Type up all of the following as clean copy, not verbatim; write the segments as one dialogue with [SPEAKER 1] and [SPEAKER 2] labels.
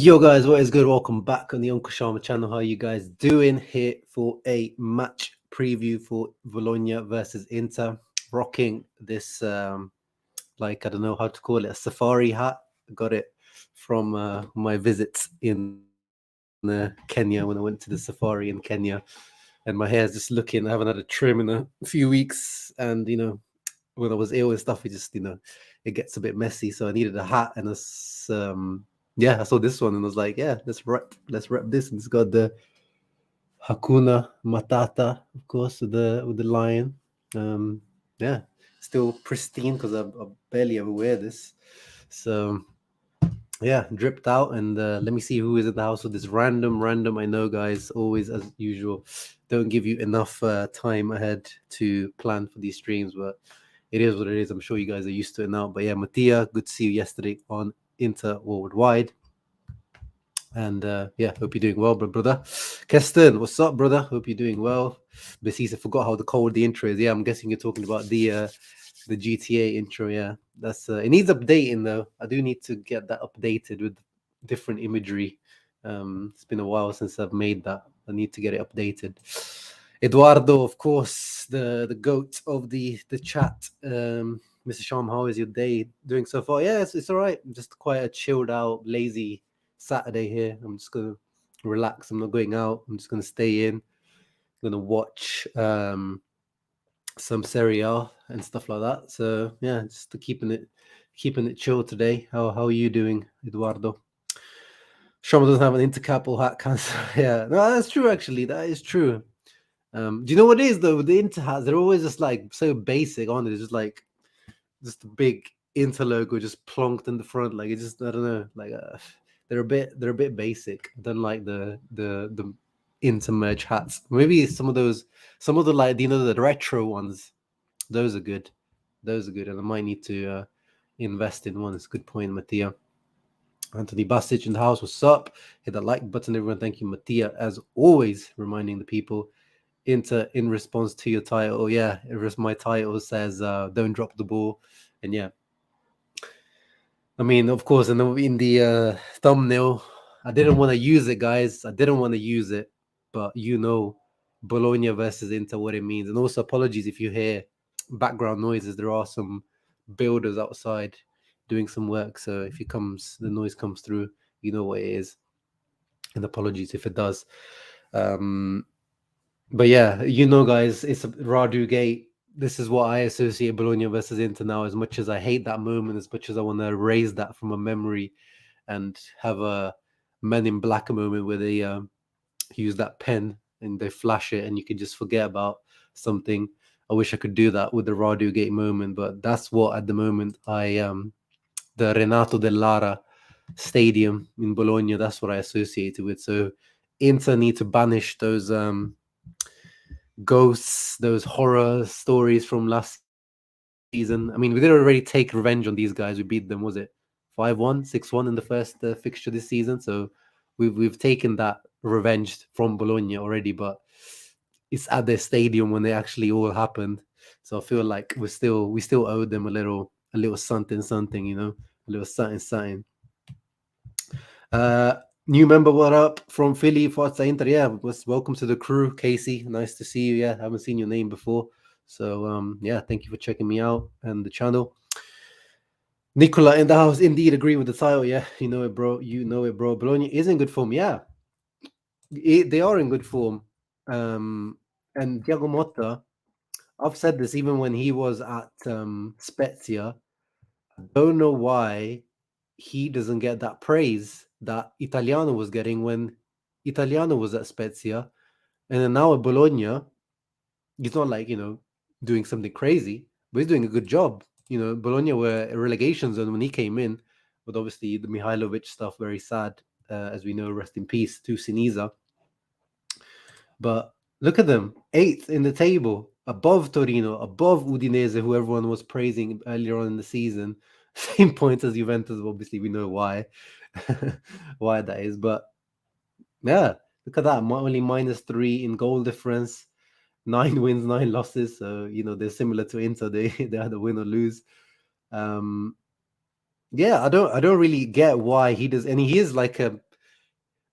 [SPEAKER 1] Yo guys, what is good? Welcome back on the Uncle Sharma channel. How are you guys doing? Here for a match preview for Bologna versus Inter. Rocking this like I don't know how to call it, a safari hat. Got it from my visits in Kenya, when I went to the safari in Kenya. And my hair's just looking, I haven't had a trim in a few weeks, and when I was ill and stuff, it just it gets a bit messy. So I needed a hat, and I saw this one and was like, yeah, let's rep this. And it's got the Hakuna Matata, of course, with the lion. Yeah, still pristine because I barely ever wear this. So yeah, dripped out. And let me see who is in the house with this random. I know, guys, always as usual, don't give you enough time ahead to plan for these streams, but it is what it is. I'm sure you guys are used to it now. But yeah, Mattia, good to see you yesterday on Inter Worldwide. And yeah, hope you're doing well, brother. Keston, what's up, brother? Hope you're doing well. Basisa, forgot how cold the intro is. Yeah, I'm guessing you're talking about the GTA intro. Yeah, that's it needs updating though. I do need to get that updated with different imagery. It's been a while since I've made that. I need to get it updated. Eduardo, of course, the goat of the chat. Mr. Sham, how is your day doing so far? Yeah, it's all right. Just quite a chilled out, lazy Saturday here. I'm just gonna relax. I'm not going out. I'm just gonna stay in. I'm gonna watch some Serie A and stuff like that. So yeah, just keeping it chill today. How are you doing, Eduardo? Shama doesn't have an intercap or hat cancer. Yeah, no, that's true. Actually, that is true. Do you know what it is though? With the Inter hats, they're always just like so basic, aren't they? It's just a big Inter logo just plonked in the front. Like it's just, I don't know, like they're a bit basic. I don't like the Inter merge hats. Maybe some of the like the retro ones. Those are good. And I might need to invest in one. It's a good point, Mattia. Anthony Basic in the house. What's up? Hit that like button, everyone. Thank you, Mattia, as always, reminding the people. Inter in response to your title. Yeah, my title says don't drop the ball. And yeah, I mean, of course, in the thumbnail, I didn't want to use it, guys. I didn't want to use it, but Bologna versus Inter, what it means. And also, apologies if you hear background noises. There are some builders outside doing some work, so if the noise comes through, you know what it is. And apologies if it does. But yeah, guys, it's a Radu-gate. This is what I associate Bologna versus Inter now. As much as I hate that moment, as much as I want to erase that from a memory and have a Men in Black moment where they use that pen and they flash it and you can just forget about something. I wish I could do that with the Radu-gate moment, but that's what at the moment the Renato Dell'Ara Stadium in Bologna, that's what I associate it with. So Inter need to banish those ghosts, those horror stories from last season. I mean, we did already take revenge on these guys. We beat them, was it 5-1, 6-1 in the first fixture this season? So we've taken that revenge from Bologna already, but it's at their stadium when they actually all happened. So I feel like we still owe them a little something, a little something. New member, what up from Philly, Forza Inter? Yeah, welcome to the crew, Casey. Nice to see you. Yeah, haven't seen your name before. So yeah, thank you for checking me out and the channel. Nicola in the house, indeed agree with the title. Yeah, you know it, bro. Bologna is in good form. Yeah, they are in good form. And Thiago Motta, I've said this even when he was at Spezia. I don't know why he doesn't get that praise that Italiano was getting when Italiano was at Spezia. And then now at Bologna, he's not like, doing something crazy, but he's doing a good job. Bologna were a relegation zone when he came in, but obviously the Mihailovic stuff, very sad, as we know, rest in peace to Sinisa. But look at them, 8th in the table, above Torino, above Udinese, who everyone was praising earlier on in the season. Same points as Juventus, obviously we know why, why that is. But yeah, look at that, only -3 in goal difference, 9 wins, 9 losses. So they're similar to Inter. They either win or lose. Yeah, I don't really get why he does, and he is like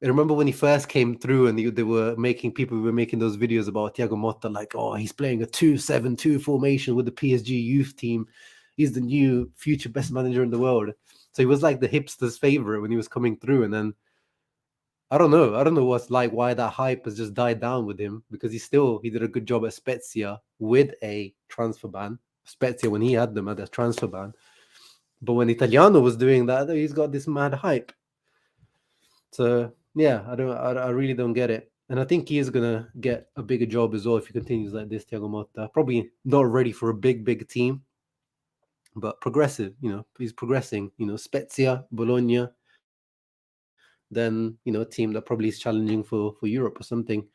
[SPEAKER 1] I remember when he first came through and they were making those videos about Thiago Motta, like, oh, he's playing a 2-7-2 formation with the PSG youth team. He's the new future best manager in the world. So he was like the hipster's favorite when he was coming through. And then I don't know what's like, why that hype has just died down with him, because he did a good job at Spezia with a transfer ban. Spezia, when he had them at a transfer ban. But when Italiano was doing that, he's got this mad hype. So yeah, I really don't get it. And I think he is gonna get a bigger job as well if he continues like this, Thiago Motta. Probably not ready for a big team, but progressive, he's progressing, Spezia, Bologna, then, a team that probably is challenging for Europe or something,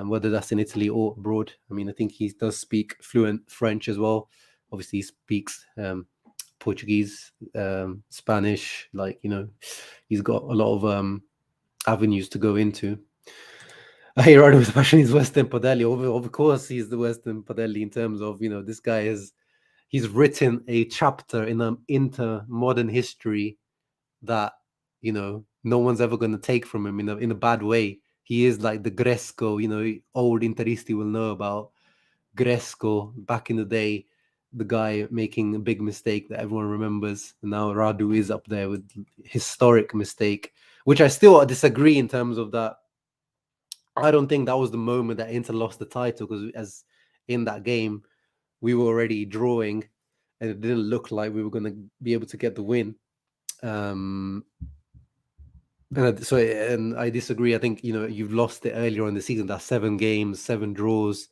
[SPEAKER 1] whether that's in Italy or abroad. I mean, I think he does speak fluent French as well. Obviously, he speaks Portuguese, Spanish, like, he's got a lot of avenues to go into. Hey, Radu with passion is Western Padelli. Of course, he's the Western Padelli in terms of, this guy he's written a chapter into modern history that, no one's ever going to take from him in a bad way. He is like the Gresco, old Interisti will know about Gresco back in the day, the guy making a big mistake that everyone remembers. And now Radu is up there with historic mistake, which I still disagree in terms of that. I don't think that was the moment that Inter lost the title, because as in that game, we were already drawing and it didn't look like we were going to be able to get the win. And I disagree. I think, you've lost it earlier in the season, that 7 games, 7 draws,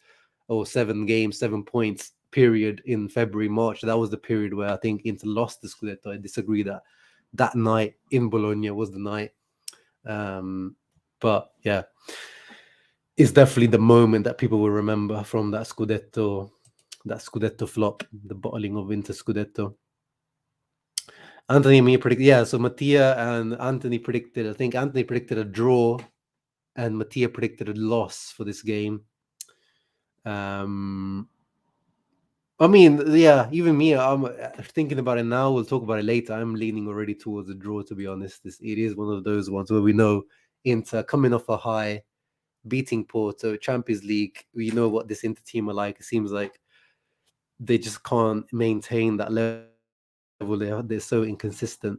[SPEAKER 1] or 7 games, 7 points period in February, March. That was the period where I think Inter lost the Scudetto. I disagree that night in Bologna was the night. But yeah, it's definitely the moment that people will remember from that Scudetto flop, the bottling of Inter Scudetto. Anthony, me predicted, yeah. So Mattia and Anthony predicted. I think Anthony predicted a draw, and Mattia predicted a loss for this game. I mean, yeah. Even me, I'm thinking about it now. We'll talk about it later. I'm leaning already towards a draw, to be honest. It is one of those ones where we know Inter coming off a high, beating Porto, Champions League. We know what this Inter team are like. It seems like they just can't maintain that level. They're so inconsistent.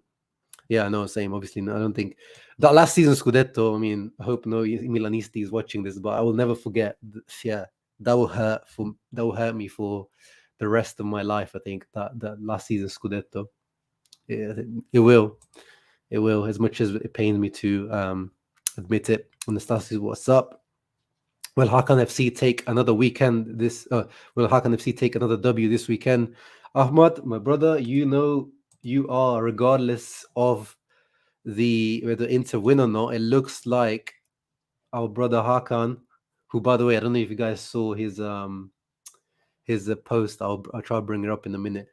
[SPEAKER 1] Yeah, no, same. Obviously, no, I don't think that last season Scudetto. I mean, I hope no Milanisti is watching this, but I will never forget. Yeah, that will hurt me for the rest of my life. I think that last season Scudetto. Yeah, it will. As much as it pains me to admit it. Anastasis, what's up? Will Hakan FC take another weekend? Will Hakan FC take another W this weekend? Ahmad, my brother, you are, regardless of whether Inter win or not, it looks like our brother Hakan, who, by the way, I don't know if you guys saw his post. I'll try to bring it up in a minute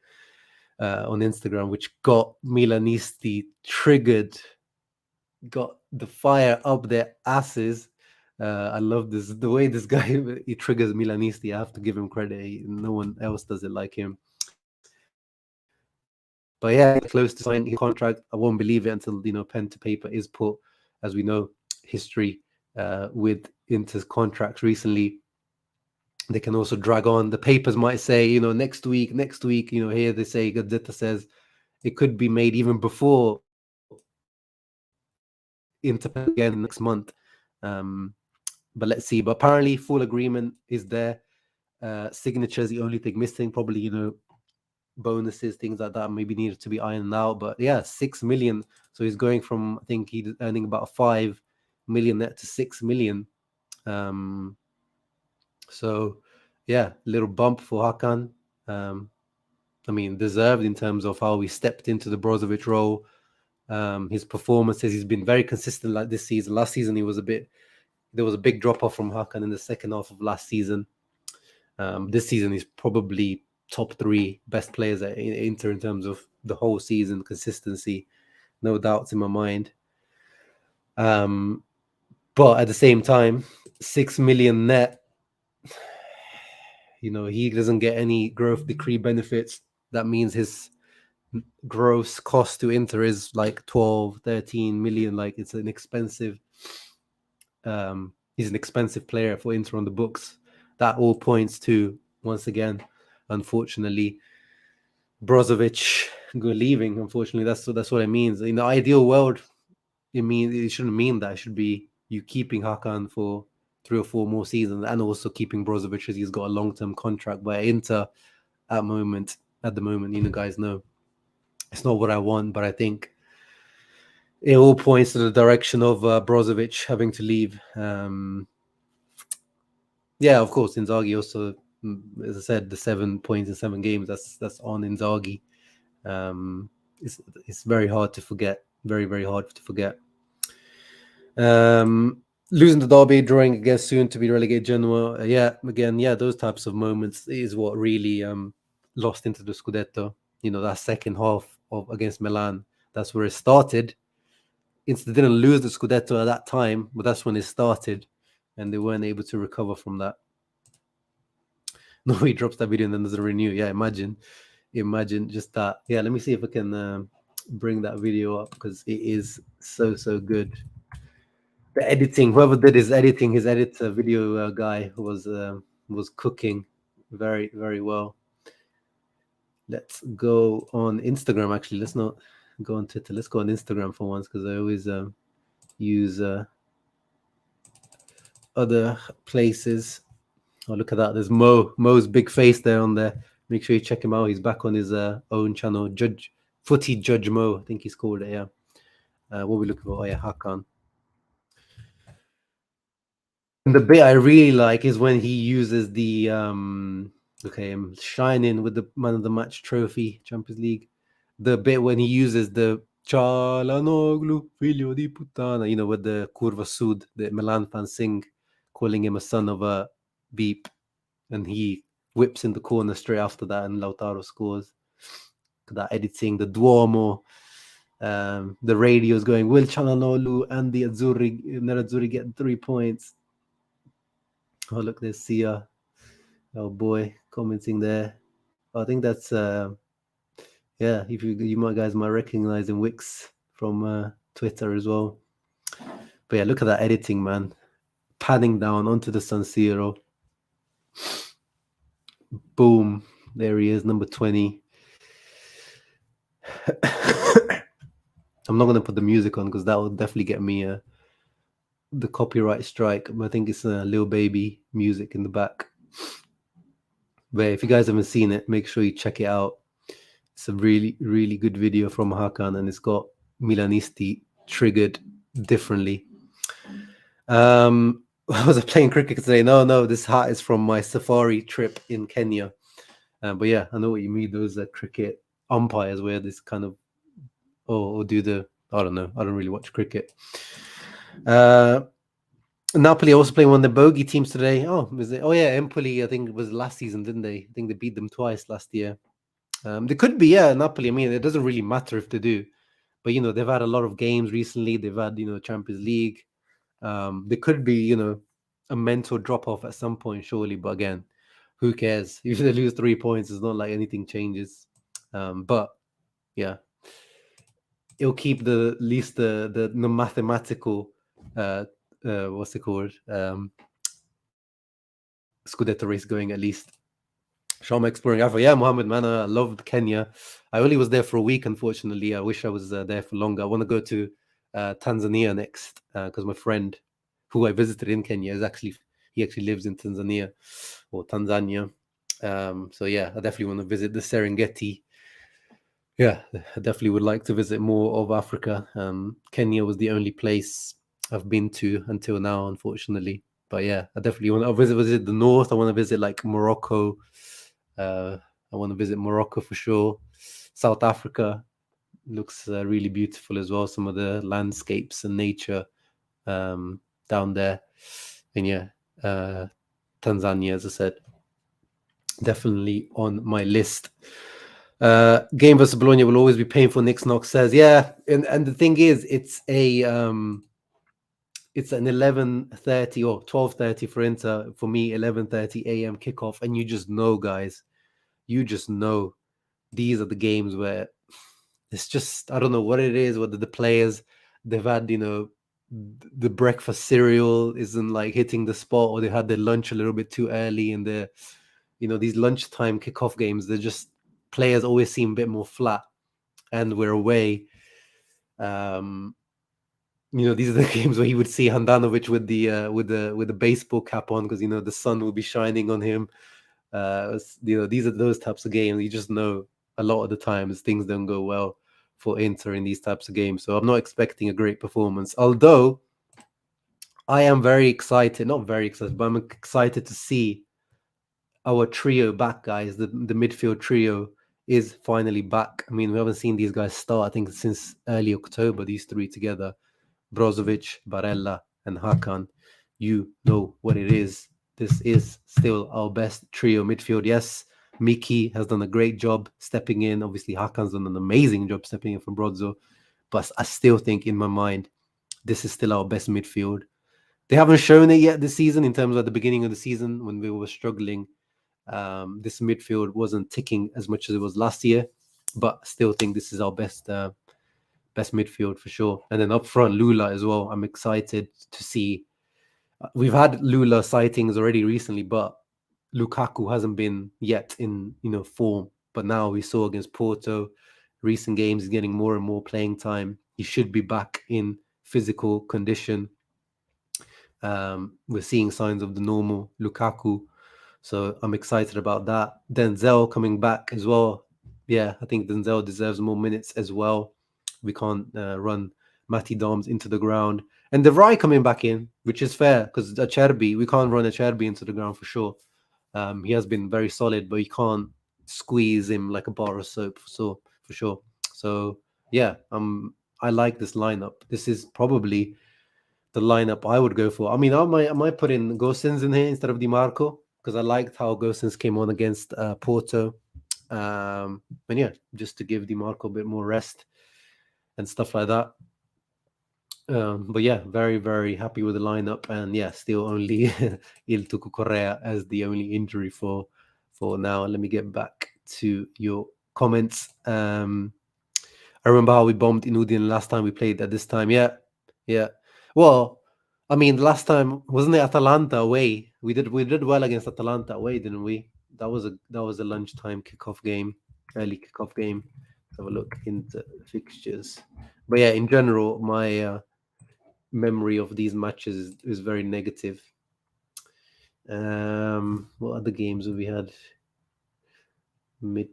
[SPEAKER 1] on Instagram, which got Milanisti triggered, got the fire up their asses. I love the way this guy he triggers Milanisti. I have to give him credit. No one else does it like him. But yeah, close to signing his contract. I won't believe it until pen to paper is put. As we know, history with Inter's contracts recently, they can also drag on. The papers might say, next week. Here they say, Gazzetta says it could be made even before Inter again next month. But let's see. But apparently, full agreement is there. Signatures the only thing missing. Probably bonuses, things like that, maybe needed to be ironed out. But yeah, 6 million. So he's going from, I think he's earning about 5 million net to 6 million. So yeah, little bump for Hakan. I mean, deserved in terms of how he stepped into the Brozovic role. His performances, he's been very consistent like this season. Last season, there was a big drop off from Hakan in the second half of last season. This season, he's probably top 3 best players at Inter in terms of the whole season consistency. No doubts in my mind. But at the same time, 6 million net, he doesn't get any growth decree benefits. That means his gross cost to Inter is like 12, 13 million. Like, it's an expensive He's an expensive player for Inter on the books. That all points to, once again, unfortunately, Brozovic leaving. Unfortunately, that's what it means. In the ideal world, it shouldn't mean that. It should be you keeping Hakan for 3 or 4 more seasons, and also keeping Brozovic as he's got a long-term contract. But Inter, at the moment, guys know it's not what I want. But I think it all points to the direction of Brozovic having to leave. Yeah, of course, Inzaghi also, as I said, the 7 points in 7 games. That's on Inzaghi. It's very hard to forget. Very, very hard to forget. Losing the derby, drawing against soon to be relegated Genoa. Those types of moments is what really lost into the Scudetto. That second half of against Milan. That's where it started. Inter didn't lose the Scudetto at that time, but that's when it started, and they weren't able to recover from that. No, he drops that video and then doesn't renew. Yeah, imagine just that. Yeah, let me see if I can bring that video up because it is so good. The editing, whoever did his editor video guy was cooking very, very well. Let's go on Instagram. Actually, let's not go on Twitter. Let's go on Instagram for once because I always use other places. Oh, look at that. There's Mo's big face there on there. Make sure you check him out. He's back on his own channel, Footy Judge Mo, I think he's called it, yeah. What are we looking for? Oh, yeah, Hakan. And the bit I really like is when he uses the, I'm shining with the Man of the Match trophy, Champions League. The bit when he uses the Çalhanoğlu, figlio di puttana, with the Curva Sud, the Milan fans sing, calling him a son of a beep. And he whips in the corner straight after that, and Lautaro scores. That editing, the Duomo, the radio's going, will Çalhanoğlu and the Nerazzurri get 3 points? Oh, look, there's Sia. Oh, boy, commenting there. I think that's, if you guys might recognize him, Wix from Twitter as well. But yeah, look at that editing, man. Panning down onto the San Siro. Boom. There he is, number 20. I'm not going to put the music on because that will definitely get me the copyright strike. I think it's Lil Baby music in the back. But if you guys haven't seen it, make sure you check it out. It's a really, really good video from Hakan, and it's got Milanisti triggered differently. Was I playing cricket today? No, this hat is from my safari trip in Kenya. But yeah, I know what you mean. Those cricket umpires where this kind of, or do the, I don't know. I don't really watch cricket. Napoli also playing one of the bogey teams today. Oh, was it? Oh yeah, Empoli. I think it was last season, didn't they? I think they beat them twice last year. They could be, Napoli. I mean, it doesn't really matter if they do, but they've had a lot of games recently. They've had Champions League. There could be a mental drop off at some point, surely. But again, who cares? If they lose 3 points, it's not like anything changes. But yeah, it'll keep the least the mathematical what's it called? Scudetto race going at least. Sharma exploring Africa. Yeah, Mohammed, man, I loved Kenya. I only was there for a week, unfortunately. I wish I was there for longer. I want to go to Tanzania next because my friend who I visited in Kenya actually lives in Tanzania or Tanzania. So yeah, I definitely want to visit the Serengeti. Yeah, I definitely would like to visit more of Africa. Kenya was the only place I've been to until now, unfortunately. But yeah, I definitely want to visit the north. I want to visit like Morocco. I want to visit Morocco for sure. South Africa looks really beautiful as well. Some of the landscapes and nature down there. And yeah, Tanzania, as I said, definitely on my list. Game versus Bologna will always be painful. Nick Knox says, yeah, and the thing is, it's an 11:30 or 12:30 for Inter. For me, 11:30 a.m. kickoff, and you just know, guys, these are the games where it's just, I don't know what it is, whether the players, they've had the breakfast cereal isn't like hitting the spot, or they had their lunch a little bit too early, and these lunchtime kickoff games, they're just, players always seem a bit more flat, and we're away. These are the games where you would see Handanovic with the baseball cap on, because the sun will be shining on him. These are those types of games. You just know a lot of the times things don't go well for Inter in these types of games. So I'm not expecting a great performance. Although I am very excited, not very excited, but I'm excited to see our trio back, guys. The midfield trio is finally back. I mean, we haven't seen these guys start, I think, since early October, these three together. Brozovic, Barella, and Hakan. You know what it is. This is still our best trio midfield. Yes, Miki has done a great job stepping in. Obviously, Hakan's done an amazing job stepping in from Brozo. But I still think in my mind, this is still our best midfield. They haven't shown it yet this season, in terms of at the beginning of the season when we were struggling. This midfield wasn't ticking as much as it was last year, but I still think this is our best midfield for sure. And then up front, Lula as well. I'm excited to see. We've had Lula sightings already recently, but Lukaku hasn't been yet in form. But now we saw against Porto, recent games, he's getting more and more playing time. He should be back in physical condition. We're seeing signs of the normal Lukaku, so I'm excited about that. Denzel coming back as well. Yeah, I think Denzel deserves more minutes as well. We can't run Matty Doms into the ground. And De Vrij coming back in, which is fair, because Acerbi, we can't run Acerbi into the ground for sure. He has been very solid, but you can't squeeze him like a bar of soap, so for sure. So yeah, I like this lineup. This is probably the lineup I would go for. I mean, I might put in Gosens in here instead of Di Marco, because I liked how Gosens came on against Porto. And yeah, just to give Di Marco a bit more rest and stuff like that. But yeah, very, very happy with the lineup. And yeah, still only Il Tucu Correa as the only injury for now. Let me get back to your comments. I remember how we bombed Inudin last time we played at this time. Yeah. Well, I mean, last time, wasn't it Atalanta away? We did well against Atalanta away, didn't we? That was a lunchtime kickoff game, early kickoff game. Let's have a look into fixtures. But yeah, in general, my memory of these matches is very negative. What other games have we had? Mid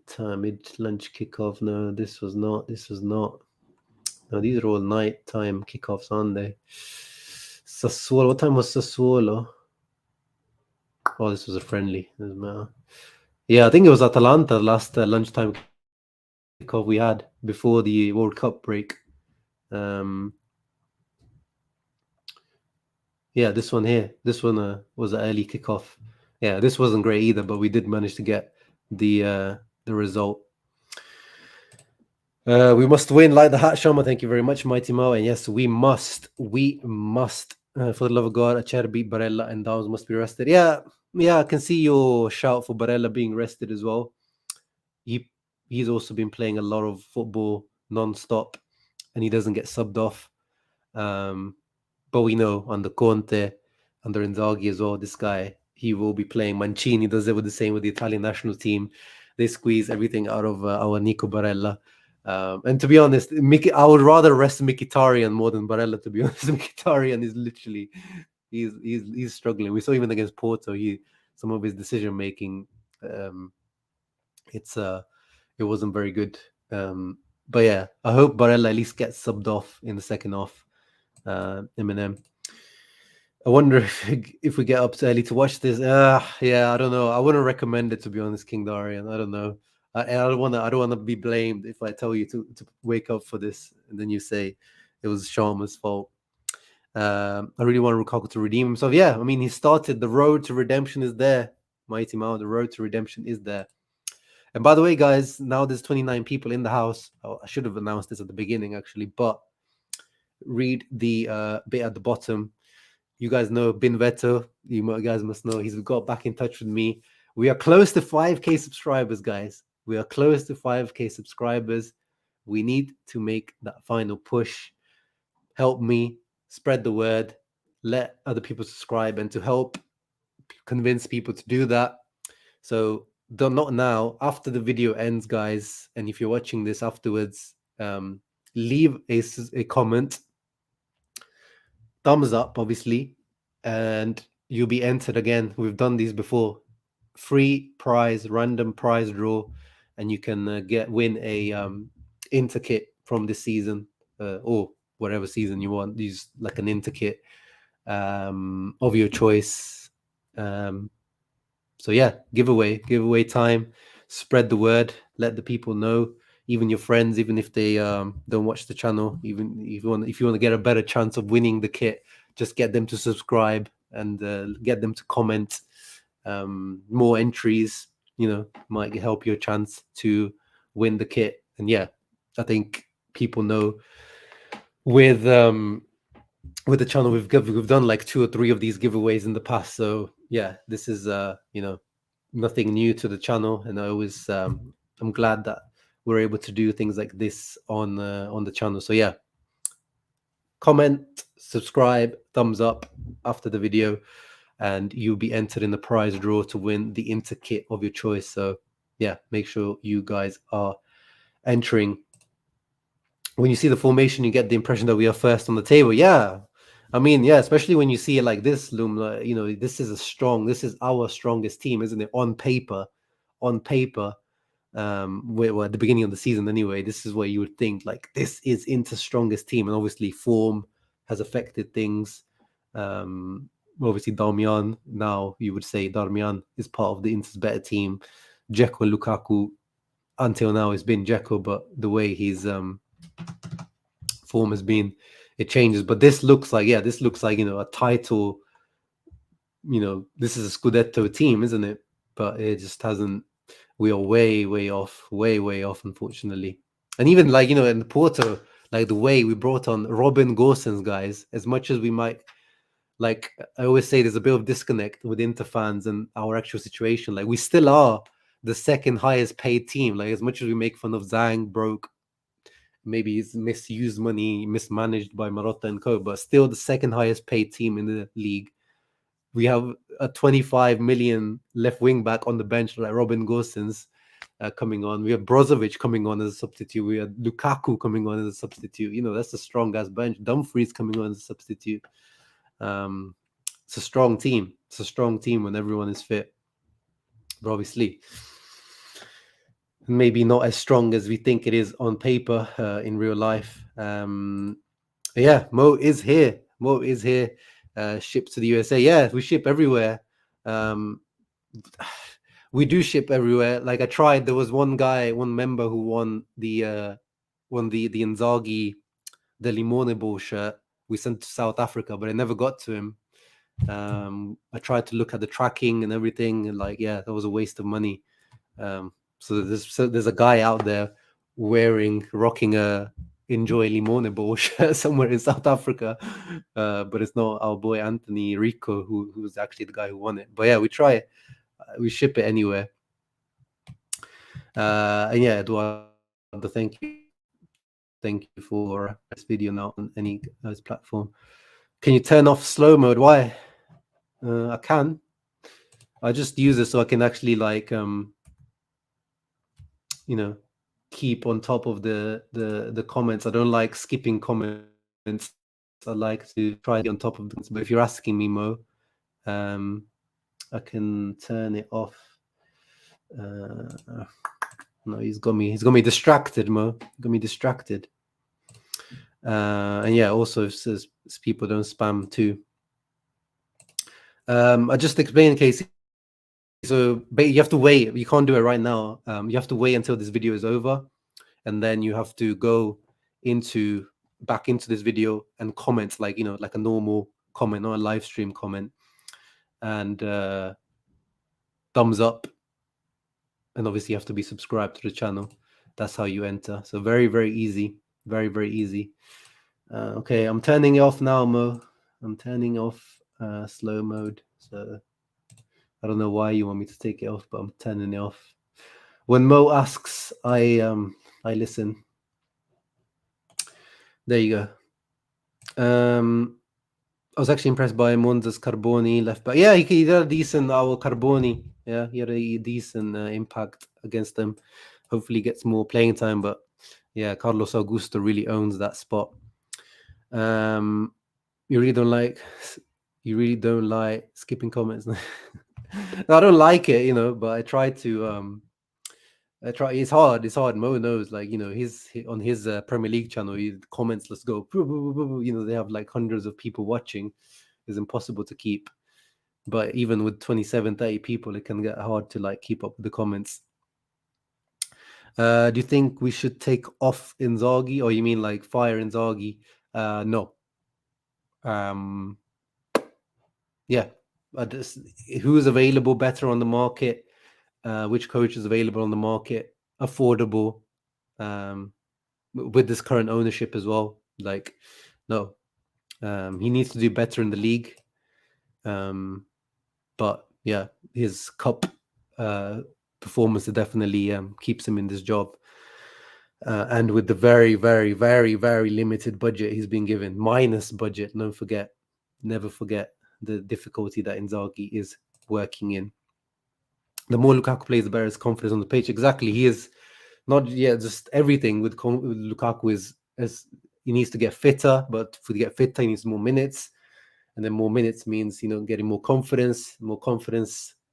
[SPEAKER 1] lunch kickoff. No, this was not. No, these are all nighttime kickoffs, aren't they? Sassuolo. What time was Sassuolo? Oh, this was a friendly. Doesn't matter. Yeah, I think it was Atalanta last lunchtime kickoff we had before the World Cup break. Yeah, this one here. This one was an early kickoff. Yeah, this wasn't great either, but we did manage to get the result. We must win, like the hat, Shama. Thank you very much, Mighty Mo. And yes, we must. For the love of God, Acerbi, Barella, and Downs must be rested. Yeah, I can see your shout for Barella being rested as well. He's also been playing a lot of football non-stop, and he doesn't get subbed off. But we know under Conte, under Inzaghi as well, this guy, he will be playing. Mancini does it with the same with the Italian national team. They squeeze everything out of our Nico Barella. And to be honest, I would rather rest Mkhitaryan more than Barella, to be honest. Mkhitaryan is literally, he's struggling. We saw even against Porto, some of his decision making, it wasn't very good. But yeah, I hope Barella at least gets subbed off in the second half. Eminem. I wonder if we get up too early to watch this. Yeah, I don't know. I wouldn't recommend it, to be honest, King Darian. I don't know. I don't want to be blamed if I tell you to wake up for this and then you say it was Sharma's fault. I really want Lukaku to redeem himself. Yeah, I mean, he started. The road to redemption is there, Mighty Mao. The road to redemption is there. And by the way, guys, now there's 29 people in the house. I should have announced this at the beginning, actually, but read the bit at the bottom. You guys know Bin Veto. You guys must know he's got back in touch with me. We are close to 5K subscribers, guys. We are close to 5K subscribers. We need to make that final push. Help me spread the word, let other people subscribe, and to help convince people to do that. So not now, after the video ends, guys, and if you're watching this afterwards, leave a comment, thumbs up, obviously, and you'll be entered again. We've done these before. Free prize, random prize draw, and you can win a Inter kit from this season, or whatever season you want. Use like an Inter kit of your choice. So yeah, giveaway time. Spread the word. Let the people know, even your friends, even if they don't watch the channel. Even if you want to get a better chance of winning the kit, just get them to subscribe and get them to comment. More entries, might help your chance to win the kit. And yeah, I think people know with the channel we've done like 2 or 3 of these giveaways in the past. So yeah, this is nothing new to the channel, and I always I'm glad that we're able to do things like this on the channel. So yeah, comment, subscribe, thumbs up after the video, and you'll be entered in the prize draw to win the Inter kit of your choice. So yeah, make sure you guys are entering. When you see the formation, you get the impression that we are first on the table. Yeah, I mean, yeah, especially when you see it like this, Loom. This is our strongest team, isn't it? On paper, well, at the beginning of the season, anyway. This is what you would think. Like, this is Inter's strongest team, and obviously form has affected things. Obviously, Darmian. Now you would say Darmian is part of the Inter's better team. Dzeko, Lukaku, until now, has been Dzeko, but the way he's form has been, it changes. But this looks like a title. This is a Scudetto team, isn't it? But it just hasn't. We are way off, way off, unfortunately. And even in the Porto, like the way we brought on Robin Gosens, guys, as much as we might, like I always say, there's a bit of disconnect with Inter fans and our actual situation. Like, we still are the second highest paid team. Like, as much as we make fun of Zhang, broke, maybe it's misused money, mismanaged by Marotta and co, but still the second highest paid team in the league. We have a 25 million left wing back on the bench, like Robin Gosens coming on. We have Brozovic coming on as a substitute. We have Lukaku coming on as a substitute. That's a strong ass bench. Dumfries coming on as a substitute. It's a strong team. It's a strong team when everyone is fit. But obviously, maybe not as strong as we think it is on paper in real life. Yeah, Mo is here. Shipped to the USA. Yeah, we ship everywhere. We do ship everywhere. Like, I tried. There was one member who won the Inzaghi the Limone Ball shirt. We sent to South Africa, but it never got to him. I tried to look at the tracking and everything, and that was a waste of money. So there's a guy out there rocking a Enjoy Limone Ball shirt somewhere in South Africa, but it's not our boy Anthony Rico who's actually the guy who won it. But yeah, we try it. We ship it anywhere. And yeah, Eduardo, thank you for this video now on any platform. Can you turn off slow mode? Why? I can. I just use it so I can actually keep on top of the comments. I don't like skipping comments. I like to try to be on top of them. But if you're asking me, Mo, I can turn it off. No, he's got me distracted, Mo. Got me distracted. And yeah, also says people don't spam too. I just explained, Casey. So you have to wait. You can't do it right now. You have to wait until this video is over, and then you have to go back into this video and comment, like a normal comment, not a live stream comment, and thumbs up. And obviously you have to be subscribed to the channel. That's how you enter. So very easy. Very easy. Okay, I'm turning it off now, Mo. I'm turning off slow mode. So I don't know why you want me to take it off, but I'm turning it off. When Mo asks, I listen. There you go. I was actually impressed by Monza's Carboni left back. Yeah, he did a decent. Our Carboni, yeah, he had a decent impact against them. Hopefully, he gets more playing time. But yeah, Carlos Augusto really owns that spot. You really don't like. You really don't like skipping comments. No, I don't like it, you know. But I try to. I try. It's hard. It's hard. Mo knows, like, you know, on his Premier League channel. He comments, "Let's go." You know, they have like hundreds of people watching. It's impossible to keep. But even with 27, 30 people, it can get hard to like keep up with the comments. Do you think we should take off Inzaghi, or you mean like fire Inzaghi? No. Yeah. Who is available better on the market? Which coach is available on the market? Affordable. With this current ownership as well. Like, no. He needs to do better in the league. But yeah, his cup performance definitely keeps him in this job. And with the very, very, very, very limited budget he's been given, minus budget, never forget the difficulty that Inzaghi is working in. The more Lukaku plays, the better his confidence on the pitch. Exactly, he is not just everything with Lukaku is as he needs to get fitter, but to get fitter, he needs more minutes. And then more minutes means, you know, getting more confidence.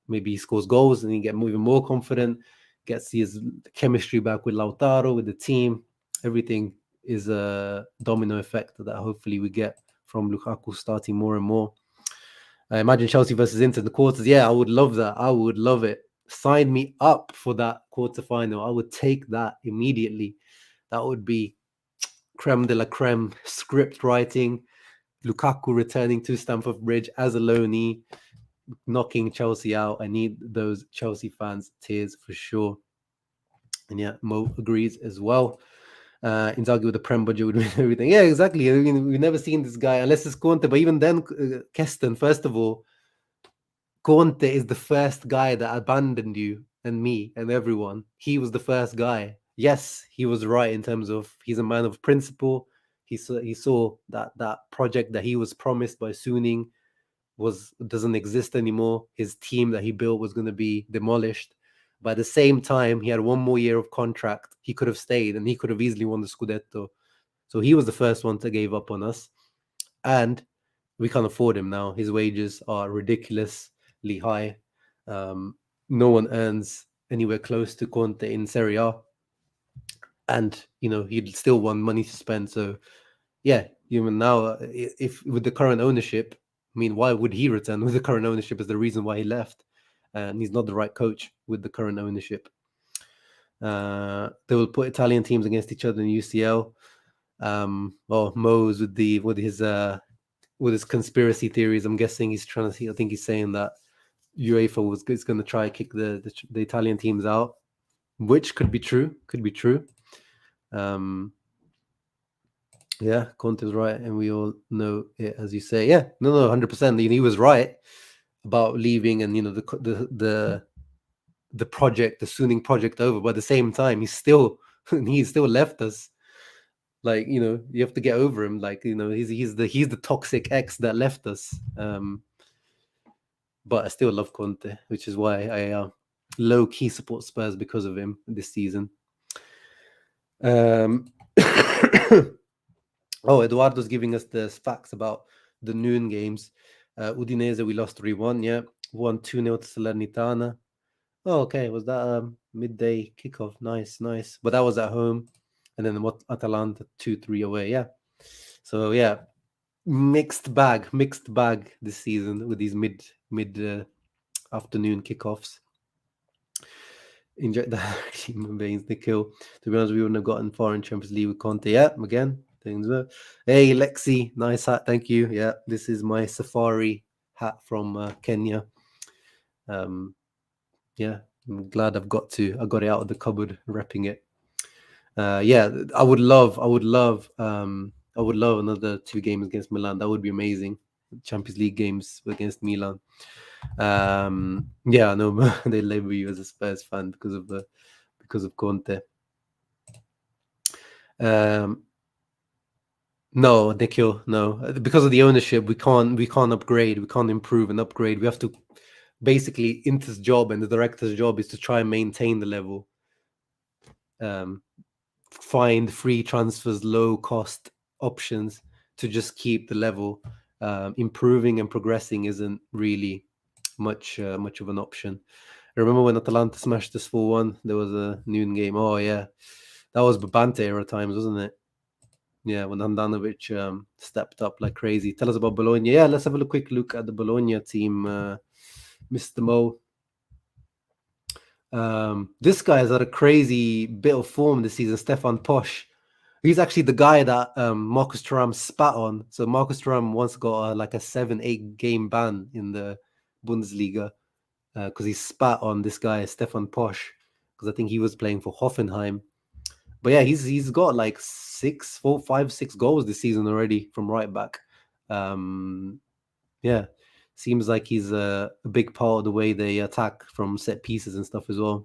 [SPEAKER 1] Maybe he scores goals and he get even more confident, gets his chemistry back with Lautaro, with the team. Everything is a domino effect that hopefully we get from Lukaku starting more and more. I imagine Chelsea versus Inter in the quarters. Yeah, I would love that. I would love it. Sign me up for that quarterfinal. I would take that immediately. That would be creme de la creme script writing. Lukaku returning to Stamford Bridge as a loanee, knocking Chelsea out. I need those Chelsea fans' tears for sure. And yeah, Mo agrees as well. Inzaghi with the Prem budget would win everything. Yeah, exactly. I mean, we've never seen this guy unless it's Conte. But even then, Keston, first of all, Conte is the first guy that abandoned you and me and everyone. He was the first guy. Yes, he was right in terms of he's a man of principle. He saw that project that he was promised by Suning doesn't exist anymore. His team that he built was going to be demolished. By the same time, he had one more year of contract. He could have stayed and he could have easily won the Scudetto. So he was the first one to give up on us. And we can't afford him now. His wages are ridiculously high. No one earns anywhere close to Conte in Serie A. And, you know, he'd still want money to spend. So, yeah, even now, if with the current ownership, I mean, why would he return with the current ownership is the reason why he left. And he's not the right coach with the current ownership. They will put Italian teams against each other in UCL. Mo's with his conspiracy theories. I'm guessing he's trying to see. I think he's saying that UEFA is going to try kick the Italian teams out, which could be true. Yeah, Conte's right, and we all know it, as you say. Yeah, no, 100%. He was right about leaving, and you know the project, the Suning project, over. But at the same time, he still left us. Like, you know, you have to get over him. Like, you know, he's the toxic ex that left us. But I still love Conte, which is why I low key support Spurs because of him this season. Eduardo's giving us the facts about the noon games. Udinese, we lost 3-1, yeah. 1-2-0 to Salernitana. Oh, okay. Was that midday kickoff? Nice. But that was at home. And then Atalanta 2-3 away, yeah. So, yeah, mixed bag this season with these mid afternoon kickoffs. Inject that human beings, Nikhil. To be honest, we wouldn't have gotten far in Champions League with Conte. Yeah, again, things were. Hey, Lexi, nice hat, thank you. Yeah, this is my safari hat from Kenya. Yeah, I'm glad I got it out of the cupboard, repping it. Yeah, I would love another 2 games against Milan. That would be amazing. Champions League games against Milan. Yeah, no, they label you as a Spurs fan because of Conte. No, Nikhil, no. Because of the ownership, we can't upgrade, we can't improve and upgrade. We have to basically Inter's job and the director's job is to try and maintain the level. Um, find free transfers, low cost options to just keep the level. Improving and progressing isn't really much of an option. I remember when Atalanta smashed us 4-1, there was a noon game. Oh yeah, that was Babante era times, wasn't it? Yeah, when Handanovic stepped up like crazy. Tell us about Bologna. Yeah, let's have a quick look at the Bologna team. Mr. Mo. This guy has had a crazy bit of form this season. Stefan Posch. He's actually the guy that Marcus Thuram spat on. So Marcus Thuram once got like a 7-8 game ban in the Bundesliga because he spat on this guy Stefan Posch because I think he was playing for Hoffenheim. But yeah, he's got like 6 goals this season already from right back. Yeah, seems like he's a big part of the way they attack from set pieces and stuff as well.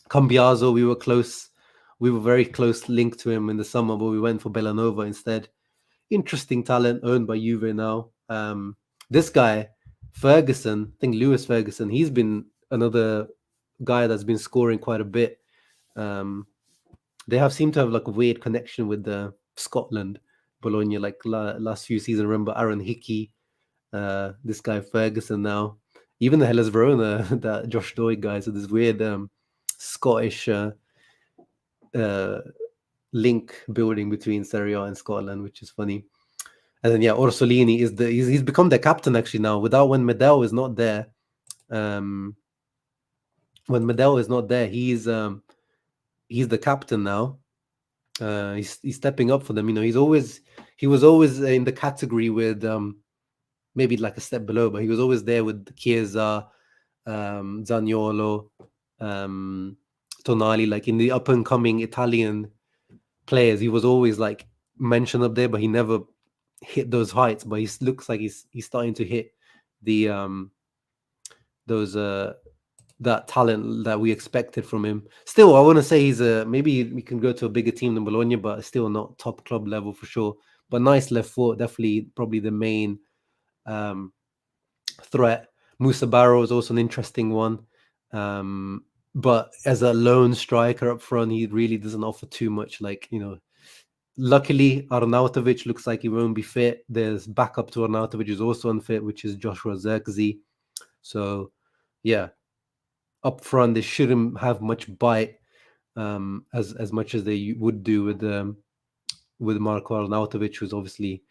[SPEAKER 1] Cambiaso, we were very close linked to him in the summer, but we went for Bellanova instead. Interesting talent, owned by Juve now. This guy, Ferguson, I think Lewis Ferguson, he's been another guy that's been scoring quite a bit. They seem to have like a weird connection with Scotland, Bologna, like last few seasons. Remember Aaron Hickey, this guy Ferguson now, even the Hellas Verona, that Josh Doig guy. So this weird Scottish link building between Serie A and Scotland, which is funny. And then yeah, Orsolini is he's become the captain actually now. Without when Medel is not there, when Medel is not there, he's the captain now. He's stepping up for them. You know, he was always in the category with maybe like a step below, but he was always there with Chiesa, Zaniolo, Tonali, like in the up and coming Italian players. He was always like mentioned up there, but he never hit those heights. But he looks like he's starting to hit the those that talent that we expected from him. Still, I want to say he's maybe we can go to a bigger team than Bologna, but still not top club level for sure. But nice left foot, definitely probably the main threat. Musa Barrow is also an interesting one. But as a lone striker up front, he really doesn't offer too much. Like, you know, luckily Arnautovic looks like he won't be fit. There's backup to Arnautovic who's also unfit, which is Joshua Zirkzee. So yeah, up front they shouldn't have much bite as much as they would do with Marko Arnautovic, who's obviously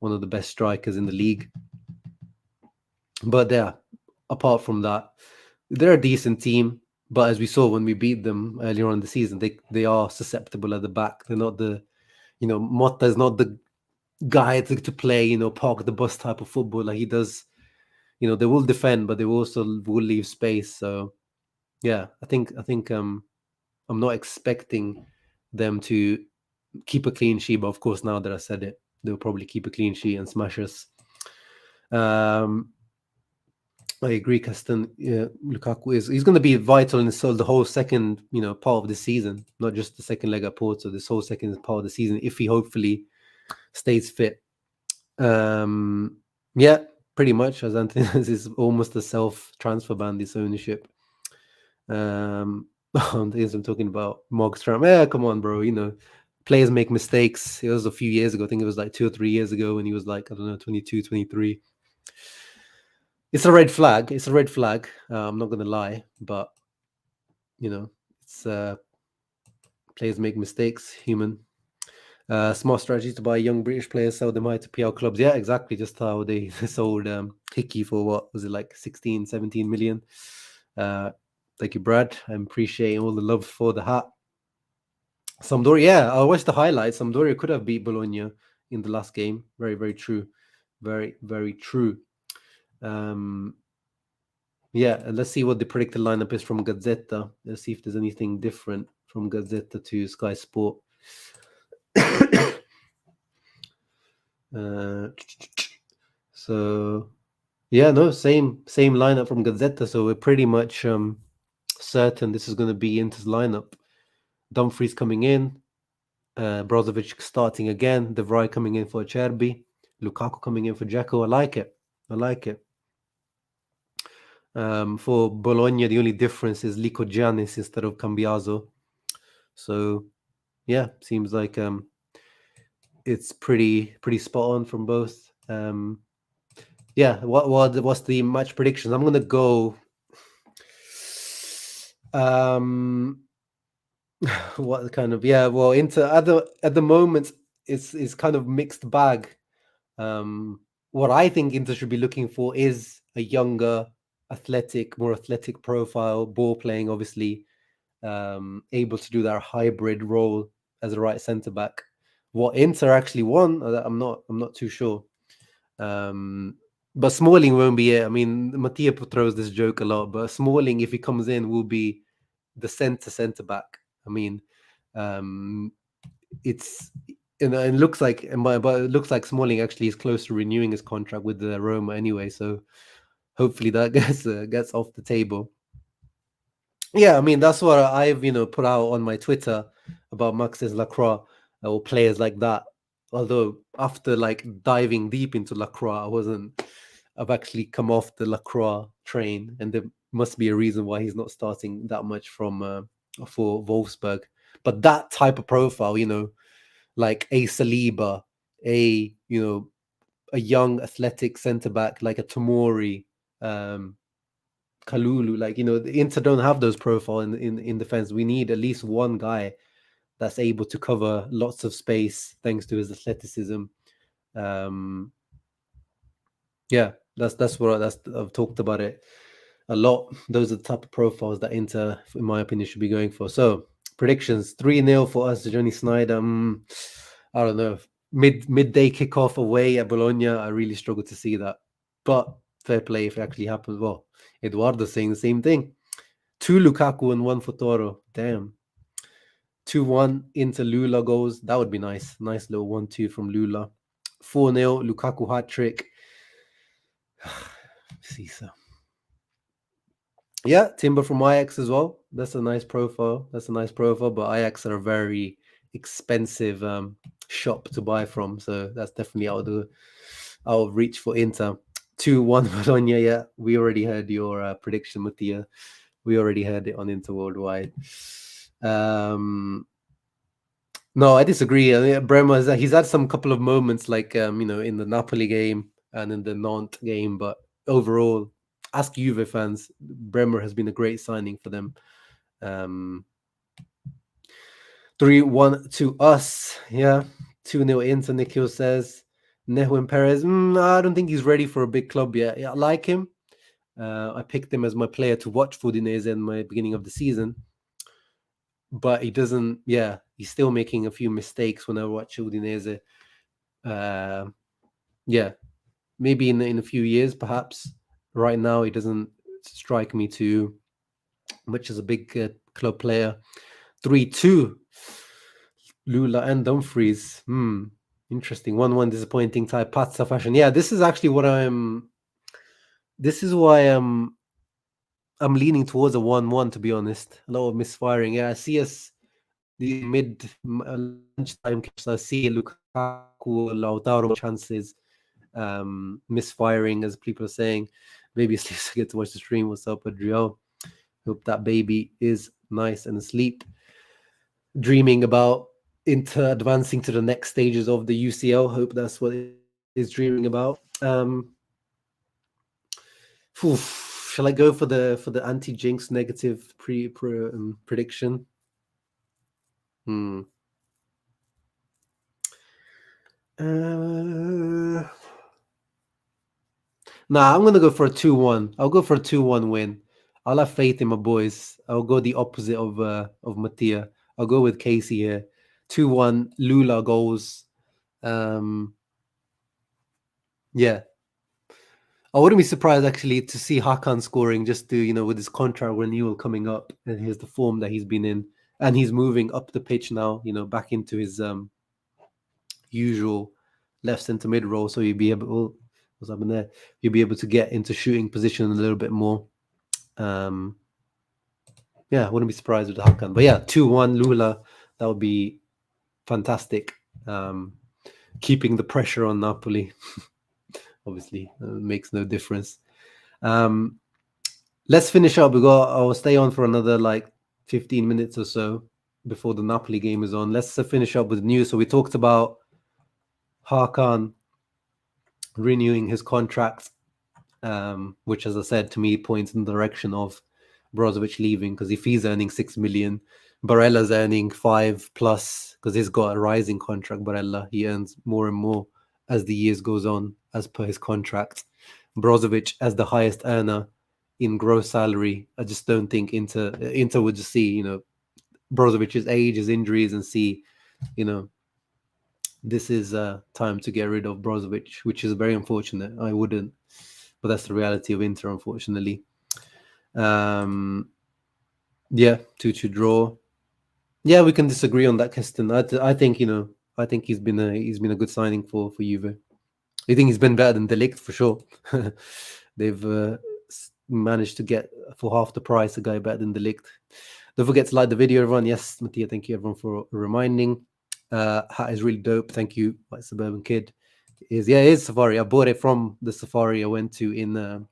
[SPEAKER 1] one of the best strikers in the league. But yeah, apart from that, they're a decent team. But as we saw when we beat them earlier on in the season, they are susceptible at the back. They're not Motta is not the guy to play, park the bus type of football like he does. They will defend, but they also will leave space. So yeah, I think I'm not expecting them to keep a clean sheet, but of course, now that I said it, they'll probably keep a clean sheet and smash us. I agree, Caston. Lukaku he's going to be vital in the whole second, part of the season, not just the second leg at Porto. This whole second part of the season, if he hopefully stays fit. Yeah, pretty much. As Anthony is almost a self-transfer ban, this ownership. I'm talking about Marcus Thuram. Yeah, come on, bro. Players make mistakes. It was a few years ago. I think it was like 2 or 3 years ago when he was like, I don't know, 22, 23. It's a red flag. It's a red flag. I'm not going to lie, but it's players make mistakes. Human. Smart strategy to buy young British players, sell them out to PL clubs. Yeah, exactly. Just how they sold Hickey for what was it, like 16, 17 million. Thank you, Brad. I'm appreciating all the love for the hat. Sampdoria, yeah, I watched the highlights. Sampdoria could have beat Bologna in the last game. Very, very true. Very, very true. Yeah, let's see what the predicted lineup is from Gazzetta. Let's see if there's anything different from Gazzetta to Sky Sport. So yeah, no, same lineup from Gazzetta. So we're pretty much certain this is going to be Inter's lineup. Dumfries coming in. Brozovic starting again, De Vrij coming in for Acerbi, Lukaku coming in for Dzeko. I like it. I like it. For Bologna, the only difference is Lico Giannis instead of Cambiaso. So yeah, seems like it's pretty spot on from both. Yeah, what's the match predictions? I'm gonna go. What kind of well, Inter at the moment it's kind of mixed bag. What I think Inter should be looking for is a younger, more athletic profile, ball playing, obviously, able to do that hybrid role as a right centre back. What Inter actually want, I'm not too sure. But Smalling won't be it. I mean, Mattia throws this joke a lot, but Smalling, if he comes in, will be the centre back. I mean, it's it looks like, but it looks like Smalling actually is close to renewing his contract with the Roma anyway. So hopefully that gets off the table. Yeah, I mean that's what I've put out on my Twitter about Maxence Lacroix or players like that. Although after like diving deep into Lacroix, I've actually come off the Lacroix train, and there must be a reason why he's not starting that much for Wolfsburg. But that type of profile, like a Saliba, a a young athletic centre back like a Tomori, Kalulu, like the Inter don't have those profile in defense. We need at least one guy that's able to cover lots of space thanks to his athleticism. Yeah, that's I've talked about it a lot. Those are the type of profiles that Inter, in my opinion, should be going for. So predictions: 3-0 for us, Johnny Snyder. I don't know. Midday kickoff away at Bologna. I really struggle to see that, but fair play if it actually happens. Well, Eduardo's saying the same thing. 2 Lukaku and 1 for Toro. Damn. 2-1 into Lula goals. That would be nice. Nice little 1-2 from Lula. 4-0 Lukaku hat trick. See so. Yeah, Timber from Ajax as well. That's a nice profile. But Ajax are a very expensive shop to buy from, so that's definitely out of reach for Inter. 2-1 Bologna. Yeah, we already heard your prediction, Mattia. We already heard it on Inter Worldwide. No, I disagree. I mean, Bremer, he's had some couple of moments like in the Napoli game and in the Nantes game, but overall, ask Juve fans, Bremer has been a great signing for them. 3-1 to us. Yeah. 2-0 Inter, Nikhil says. Nehuen Perez, I don't think he's ready for a big club yet. Yeah, I like him. I picked him as my player to watch for Udinese in my beginning of the season. But he doesn't, he's still making a few mistakes when I watch Udinese. Maybe in a few years, perhaps. Right now, he doesn't strike me too much as a big club player. 3-2, Lula and Dumfries. Interesting. 1-1 disappointing type Pazza fashion. Yeah, this is actually what this is why I'm leaning towards a 1-1, to be honest. A lot of misfiring. Yeah, I see us the mid lunchtime. I see Lukaku, Lautaro chances, misfiring, as people are saying. Maybe sleeps to get to watch the stream. What's up, Adriel? Hope that baby is nice and asleep, dreaming about Inter advancing to the next stages of the UCL. Hope that's what it is dreaming about. Shall I go for the anti-jinx negative prediction? Nah, I'm gonna go for a 2-1. I'll go for a 2-1 win. I'll have faith in my boys. I'll go the opposite of Mattia. I'll go with Casey here. 2-1 Lula goals. Yeah. I wouldn't be surprised actually to see Hakan scoring, just to, with his contract renewal coming up, and here's the form that he's been in. And he's moving up the pitch now, back into his usual left centre mid role. So you'll be able what's happening there? You'll be able to get into shooting position a little bit more. I wouldn't be surprised with Hakan. But yeah, 2-1 Lula. That would be fantastic. Keeping the pressure on Napoli, obviously, makes no difference. Let's finish up. I'll stay on for another like 15 minutes or so before the Napoli game is on. Let's finish up with news. So we talked about Hakan renewing his contract, which, as I said, to me points in the direction of Brozovic leaving, because if he's earning 6 million, Barella's earning 5 plus, because he's got a rising contract. Barella, he earns more and more as the years goes on, as per his contract. Brozovic as the highest earner in gross salary. I just don't think Inter would just see, Brozovic's age, his injuries, and see, this is time to get rid of Brozovic, which is very unfortunate. I wouldn't, but that's the reality of Inter, unfortunately. Yeah, 2-2 draw. Yeah, we can disagree on that, Keston. I think I think he's been a good signing for Juve. I think he's been better than De Ligt for sure. They've managed to get for half the price a guy better than De Ligt. Don't forget to like the video, everyone. Yes, Mattia, thank you everyone for reminding. Hat is really dope. Thank you, White Suburban Kid. It is Safari. I bought it from the Safari I went to in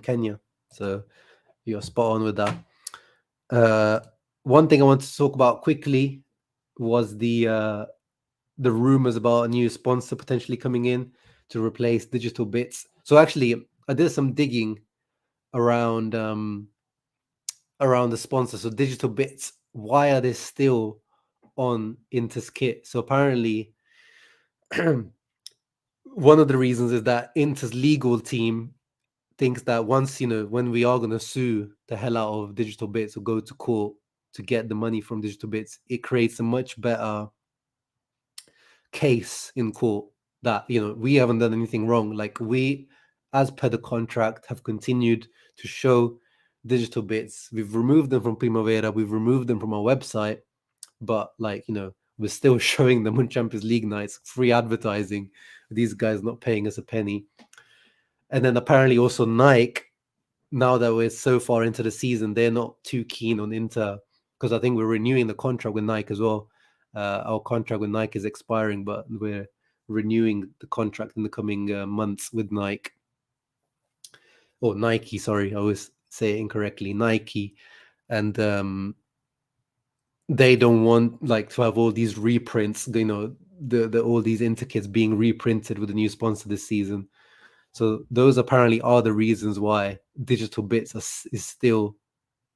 [SPEAKER 1] Kenya. So you're spot on with that. One thing I want to talk about quickly was the rumors about a new sponsor potentially coming in to replace Digital Bits. So actually, I did some digging around the sponsor. So Digital Bits, why are they still on Inter's kit? So apparently, one of the reasons is that Inter's legal team thinks that once, when we are going to sue the hell out of Digital Bits or go to court to get the money from Digital Bits, it creates a much better case in court that, we haven't done anything wrong. Like, we, as per the contract, have continued to show Digital Bits. We've removed them from Primavera. We've removed them from our website. But, we're still showing them on Champions League nights, free advertising. These guys not paying us a penny. And then apparently also Nike, now that we're so far into the season, they're not too keen on Inter, because I think we're renewing the contract with Nike as well. Our contract with Nike is expiring, but we're renewing the contract in the coming months with Nike. Or Nike, sorry, I always say it incorrectly. Nike. And they don't want to have all these reprints, all these Inter kits being reprinted with a new sponsor this season. So those apparently are the reasons why Digital Bits is still,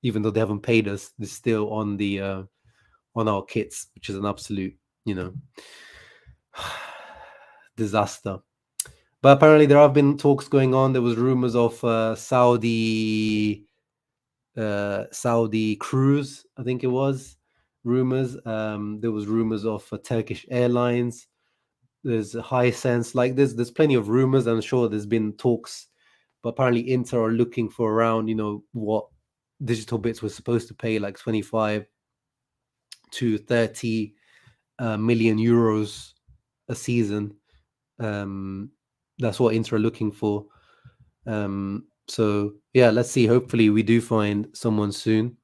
[SPEAKER 1] even though they haven't paid us, they're still on the on our kits, which is an absolute, disaster. But apparently there have been talks going on. There was rumors of Saudi cruise, I think it was. Rumors. There was rumors of Turkish Airlines. There's a high sense, there's plenty of rumors. I'm sure there's been talks, but apparently Inter are looking for around, what Digital Bits was supposed to pay, like 25 to 30 million euros a season. That's what Inter are looking for. So yeah, let's see. Hopefully we do find someone soon.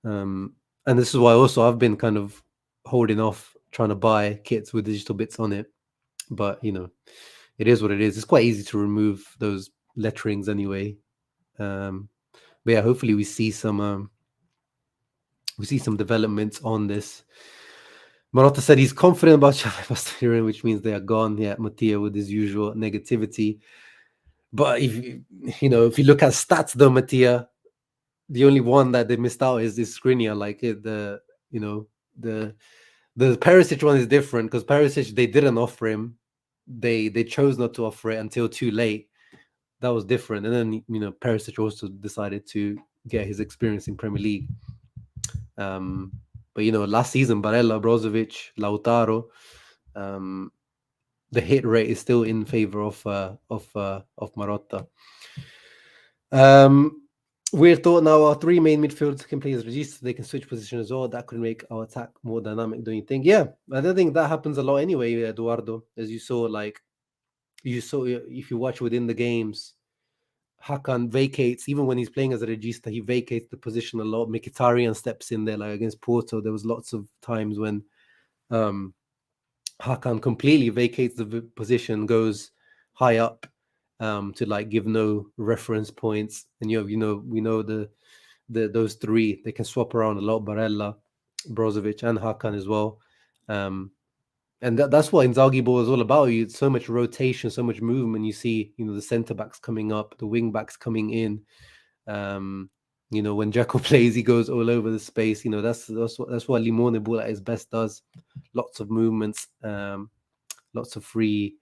[SPEAKER 1] And this is why also I've been kind of holding off trying to buy kits with Digital Bits on it. But it is what it is. It's quite easy to remove those letterings anyway. But yeah, hopefully we see some developments on this. Marotta said he's confident about Xavi, which means they are gone. Yeah, Mattia with his usual negativity. But if you look at stats though, Mattia, the only one that they missed out is Skriniar. The Perisic one is different, because Perisic, they didn't offer him. They chose not to offer it until too late. That was different. And then Perisic also decided to get his experience in Premier League. But last season, Barella, Brozovic, Lautaro, the hit rate is still in favor of Marotta. We're thought now our three main midfielders can play as registers. They can switch position as well. That could make our attack more dynamic, don't you think? Yeah, I don't think that happens a lot anyway, Eduardo. As you saw, if you watch within the games, Hakan vacates, even when he's playing as a regista, he vacates the position a lot. Mkhitaryan steps in there, like against Porto. There was lots of times when Um, Hakan completely vacates the position, goes high up to like give no reference points, and we know those three, they can swap around a lot. Barella, Brozovic, and Hakan as well. And that's what Inzaghi ball is all about. You so much rotation, so much movement. You see, the centre backs coming up, the wing backs coming in. When Jacko plays, he goes all over the space. That's what Limone ball at his best does. Lots of movements, lots of free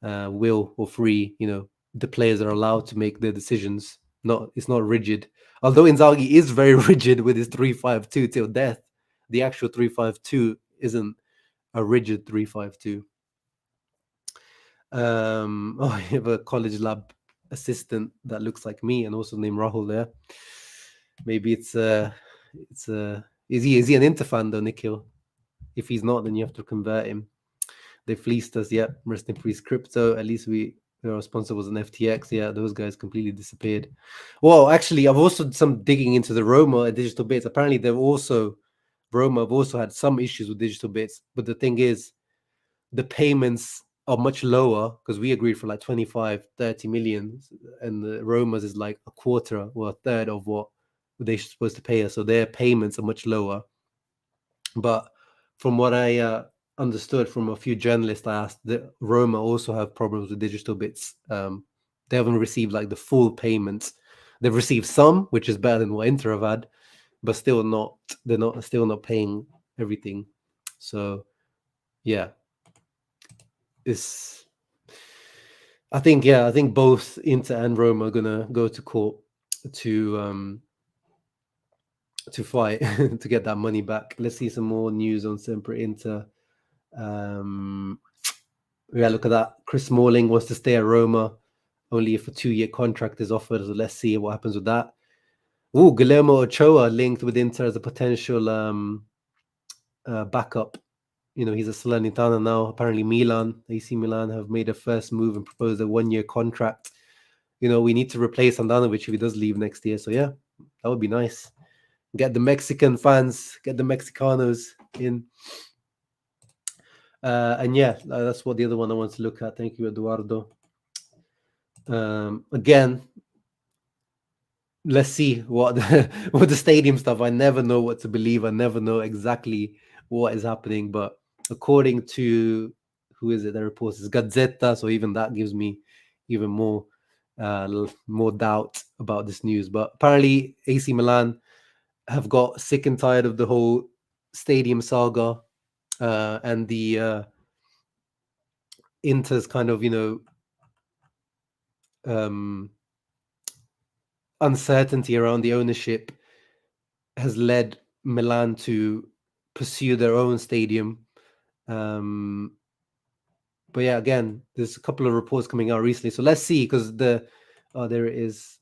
[SPEAKER 1] will or free. The players are allowed to make their decisions. It's not rigid. Although Inzaghi is very rigid with his 3-5-2 till death, the actual 3-5-2 isn't a rigid 3-5-2. I have a college lab assistant that looks like me and also named Rahul there. Maybe is he an Inter fan though, Nikhil? If he's not, then you have to convert him. They fleeced us, yeah. Rest in peace, crypto. At least our sponsor was an FTX. Yeah, those guys completely disappeared. Well, actually, I've also done some digging into the Roma digital bits. Apparently, Roma have also had some issues with digital bits. But the thing is, the payments are much lower because we agreed for like 25-30 million, and the Roma's is like a quarter or a third of what they're supposed to pay us. So their payments are much lower. But from what I understood from a few journalists I asked, that Roma also have problems with digital bits. They haven't received like the full payments. They've received some, which is better than what Inter have had, but still not. They're still not paying everything. So yeah, I think both Inter and Roma are gonna go to court to fight to get that money back. Let's see some more news on Sempre Inter. Look at that. Chris Smalling wants to stay at Roma only if a 2-year contract is offered. So let's see what happens with that. Guillermo Ochoa linked with Inter as a potential backup. He's a Salernitana now. Apparently AC Milan have made a first move and proposed a 1-year contract. We need to replace Andanovic if he does leave next year. So yeah, that would be nice. Get the Mexican fans, get the Mexicanos in. And yeah, that's what the other one I want to look at. Thank you, Eduardo. Again, let's see what the stadium stuff. I never know what to believe. I never know exactly what is happening. But according to who is it that reports? It's Gazzetta. So even that gives me even more doubt about this news. But apparently AC Milan have got sick and tired of the whole stadium saga and the Inter's kind of uncertainty around the ownership has led Milan to pursue their own stadium. But yeah, again, there's a couple of reports coming out recently. So let's see, because there it is.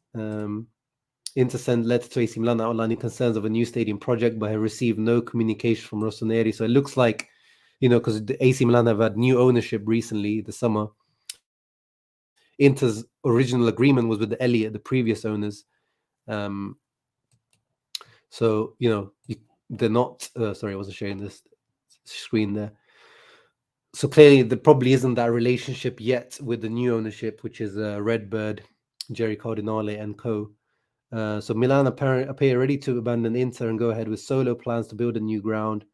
[SPEAKER 1] Inter sent letter to AC Milan outlining concerns of a new stadium project, but have received no communication from Rossoneri. So it looks like, because the AC Milan have had new ownership recently, the summer. Inter's original agreement was with the Elliott, the previous owners. So they're not. Sorry, I wasn't sharing this screen there. So clearly, there probably isn't that relationship yet with the new ownership, which is Redbird, Jerry Cardinale, and co. So Milan appear ready to abandon Inter and go ahead with solo plans to build a new ground.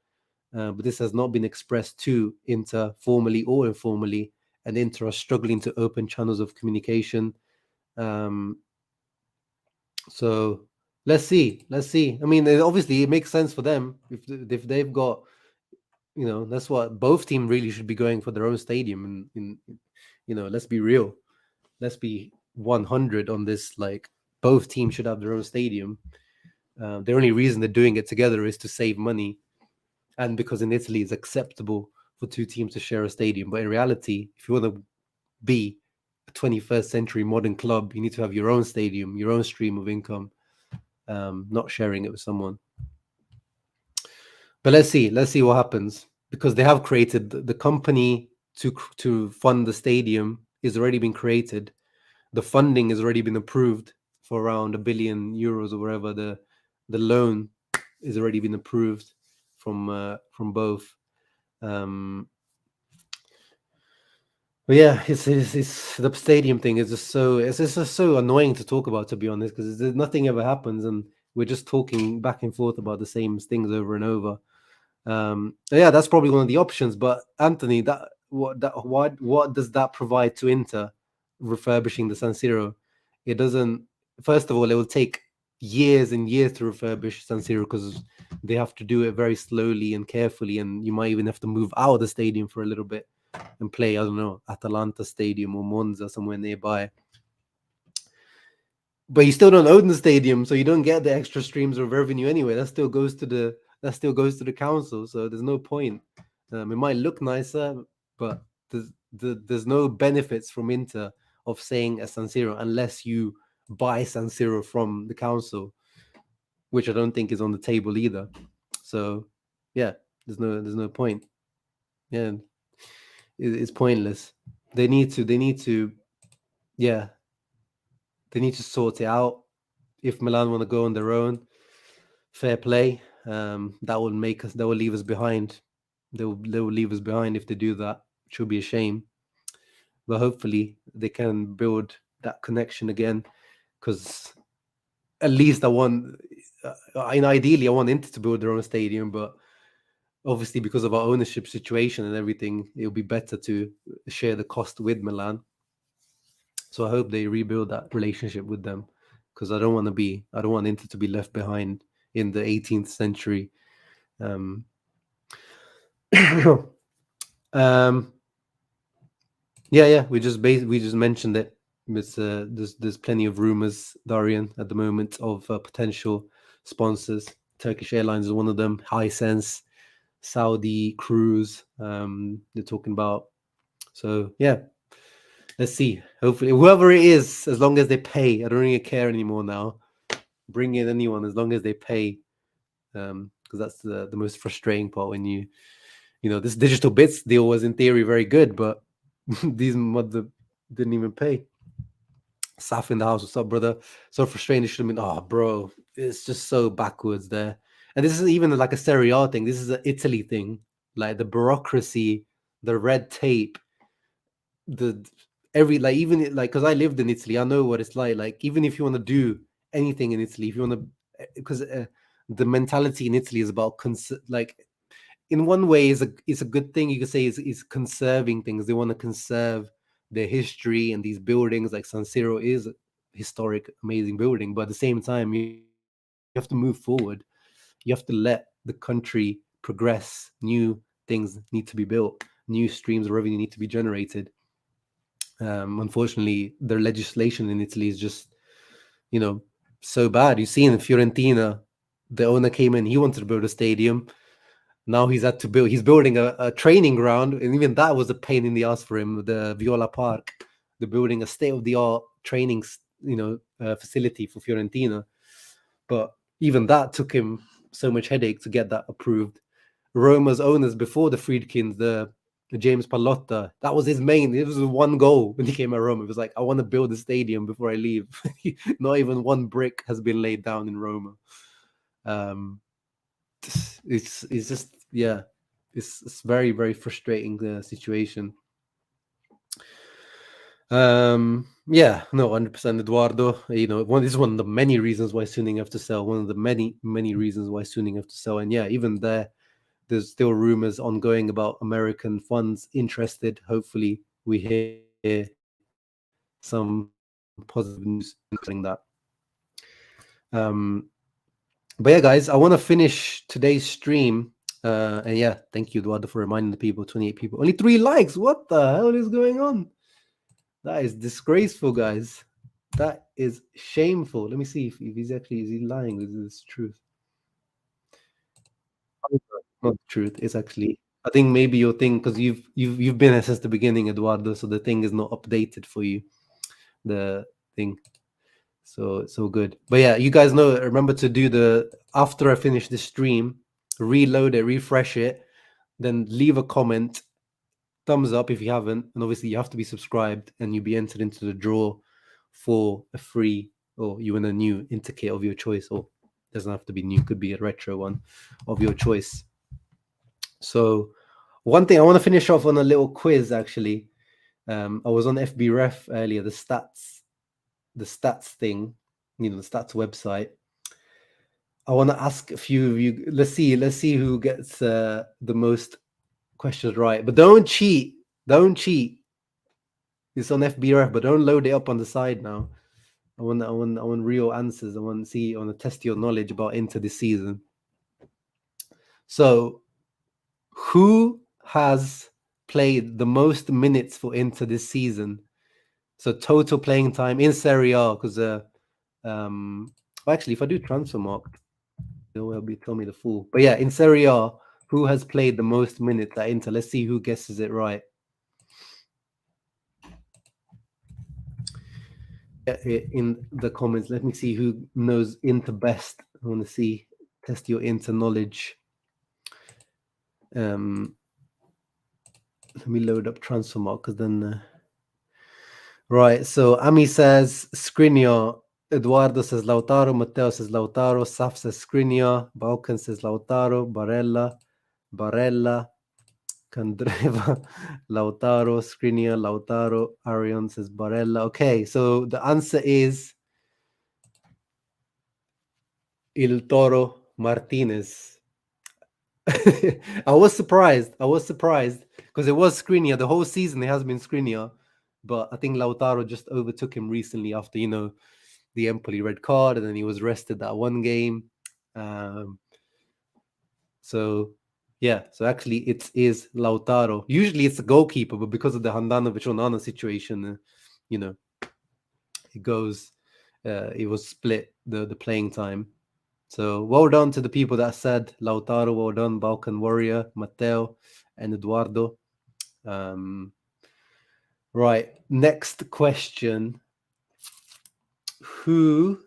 [SPEAKER 1] But this has not been expressed to Inter formally or informally, and Inter are struggling to open channels of communication. So let's see. I mean, obviously, it makes sense for them if they've got, that's what both teams really should be going for, their own stadium. And let's be real, let's be 100 on this. Like, both teams should have their own stadium. The only reason they're doing it together is to save money, and because in Italy it's acceptable for two teams to share a stadium. But in reality, if you want to be a 21st century modern club, you need to have your own stadium, your own stream of income, not sharing it with someone. But let's see what happens, because they have created the company to fund the stadium is already been created. The funding has already been approved for around €1 billion or wherever. The loan is already been approved from both. Um, but yeah, it's the stadium thing is just so it's just so annoying to talk about, to be honest, because nothing ever happens, and we're just talking back and forth about the same things over and over. Yeah, that's probably one of the options. But Anthony, what does that provide to Inter refurbishing the San Siro? It doesn't. First of all, it will take years and years to refurbish San Siro because they have to do it very slowly and carefully, and you might even have to move out of the stadium for a little bit and play, I don't know, Atalanta Stadium or Monza somewhere nearby. But you still don't own the stadium, so you don't get the extra streams of revenue anyway. That still goes to the council. So there's no point. It might look nicer, but there's no benefits from Inter of saying a San Siro unless you buy San Siro from the council, which I don't think is on the table either. So yeah, there's no point. Yeah, it's pointless. They need to yeah, they need to sort it out. If Milan want to go on their own, fair play. That will leave us behind. They will leave us behind if they do that, which will be a shame. But hopefully they can build that connection again, because at least ideally I want Inter to build their own stadium, but obviously because of our ownership situation and everything, it'll be better to share the cost with Milan. So I hope they rebuild that relationship with them, because I don't want Inter to be left behind in the 18th century. Um, um, yeah, we just mentioned it. There's plenty of rumors, Darian, at the moment of potential sponsors. Turkish Airlines is one of them. Hisense, Saudi Cruise. They're talking about. So yeah, let's see. Hopefully, whoever it is, as long as they pay, I don't really care anymore now. Bring in anyone as long as they pay, because that's the most frustrating part when this digital bits deal was in theory very good, but these mother didn't even pay. Saf in the house, what's up, brother? So frustrating. It should have been. Oh, bro, it's just so backwards there. And this isn't even like a Serie A thing. This is an Italy thing. Like the bureaucracy, the red tape, the even like, because I lived in Italy, I know what it's like. Like even if you want to do anything in Italy, if you want to, because the mentality in Italy is about like, in one way is a good thing. You could say is conserving things. They want to conserve their history, and these buildings like San Siro is a historic, amazing building. But at the same time, you have to move forward. You have to let the country progress. New things need to be built. New streams of revenue need to be generated. Unfortunately, their legislation in Italy is just, so bad. You see in Fiorentina, the owner came in, he wanted to build a stadium. Now he's building a training ground, and even that was a pain in the ass for him. The Viola Park, they're building a state-of-the-art training, facility for Fiorentina, but even that took him so much headache to get that approved. Roma's owners before the Friedkins, the James Pallotta, that was his main. It was one goal when he came at Roma. It was like, I want to build a stadium before I leave. Not even one brick has been laid down in Roma. It's just, yeah, it's very, very frustrating, the situation. Yeah, no, 100%, Eduardo. This is one of the many reasons why Suning have to sell. One of the many reasons why Suning have to sell. And yeah, even there's still rumors ongoing about American funds interested. Hopefully we hear some positive news including that. But yeah, guys, I want to finish today's stream. And yeah, thank you, Eduardo, for reminding the people. 28 people, only 3 likes. What the hell is going on? That is disgraceful, guys. That is shameful. Let me see if he's actually, is he lying? Is this truth? Not the truth. It's actually, I think maybe your thing, because you've been here since the beginning, Eduardo. So the thing is not updated for you. The thing. So it's so good. But yeah, you guys know, remember to do after I finish the stream, reload it, refresh it, then leave a comment, thumbs up if you haven't, and obviously you have to be subscribed, and you'll be entered into the draw for a free, or you win a new Interkit of your choice, or doesn't have to be new, could be a retro one of your choice. So One thing I want to finish off on a little quiz. Actually, I was on FB Ref earlier. The stats thing, the stats website. I want to ask a few of you. Let's see who gets the most questions right. But don't cheat. Don't cheat. It's on FBRF, but don't load it up on the side now. I want real answers. I want to test your knowledge about Inter this season. So, who has played the most minutes for Inter this season? So total playing time in Serie A, because actually, if I do transfer mark, it will tell me the full. But yeah, in Serie A, who has played the most minutes at Inter? Let's see who guesses it right. In the comments, let me see who knows Inter best. I want to test your Inter knowledge. Let me load up Transfermarkt, because then right. So Ami says Skriniar, Eduardo says Lautaro, Matteo says Lautaro, Saf says Skriniar, Balkan says Lautaro, Barella, Candreva, Lautaro, Skriniar, Lautaro, Arion says Barella. Okay, so the answer is Il Toro Martinez. I was surprised because it was Skriniar. The whole season it has been Skriniar, but I think Lautaro just overtook him recently after, the Empoli red card, and then he was rested that one game. So actually it is Lautaro. Usually it's a goalkeeper, but because of the Handanovic Onana situation, it goes. It was split the playing time. So well done to the people that said Lautaro. Well done, Balkan Warrior, Matteo, and Eduardo. Right, next question. Who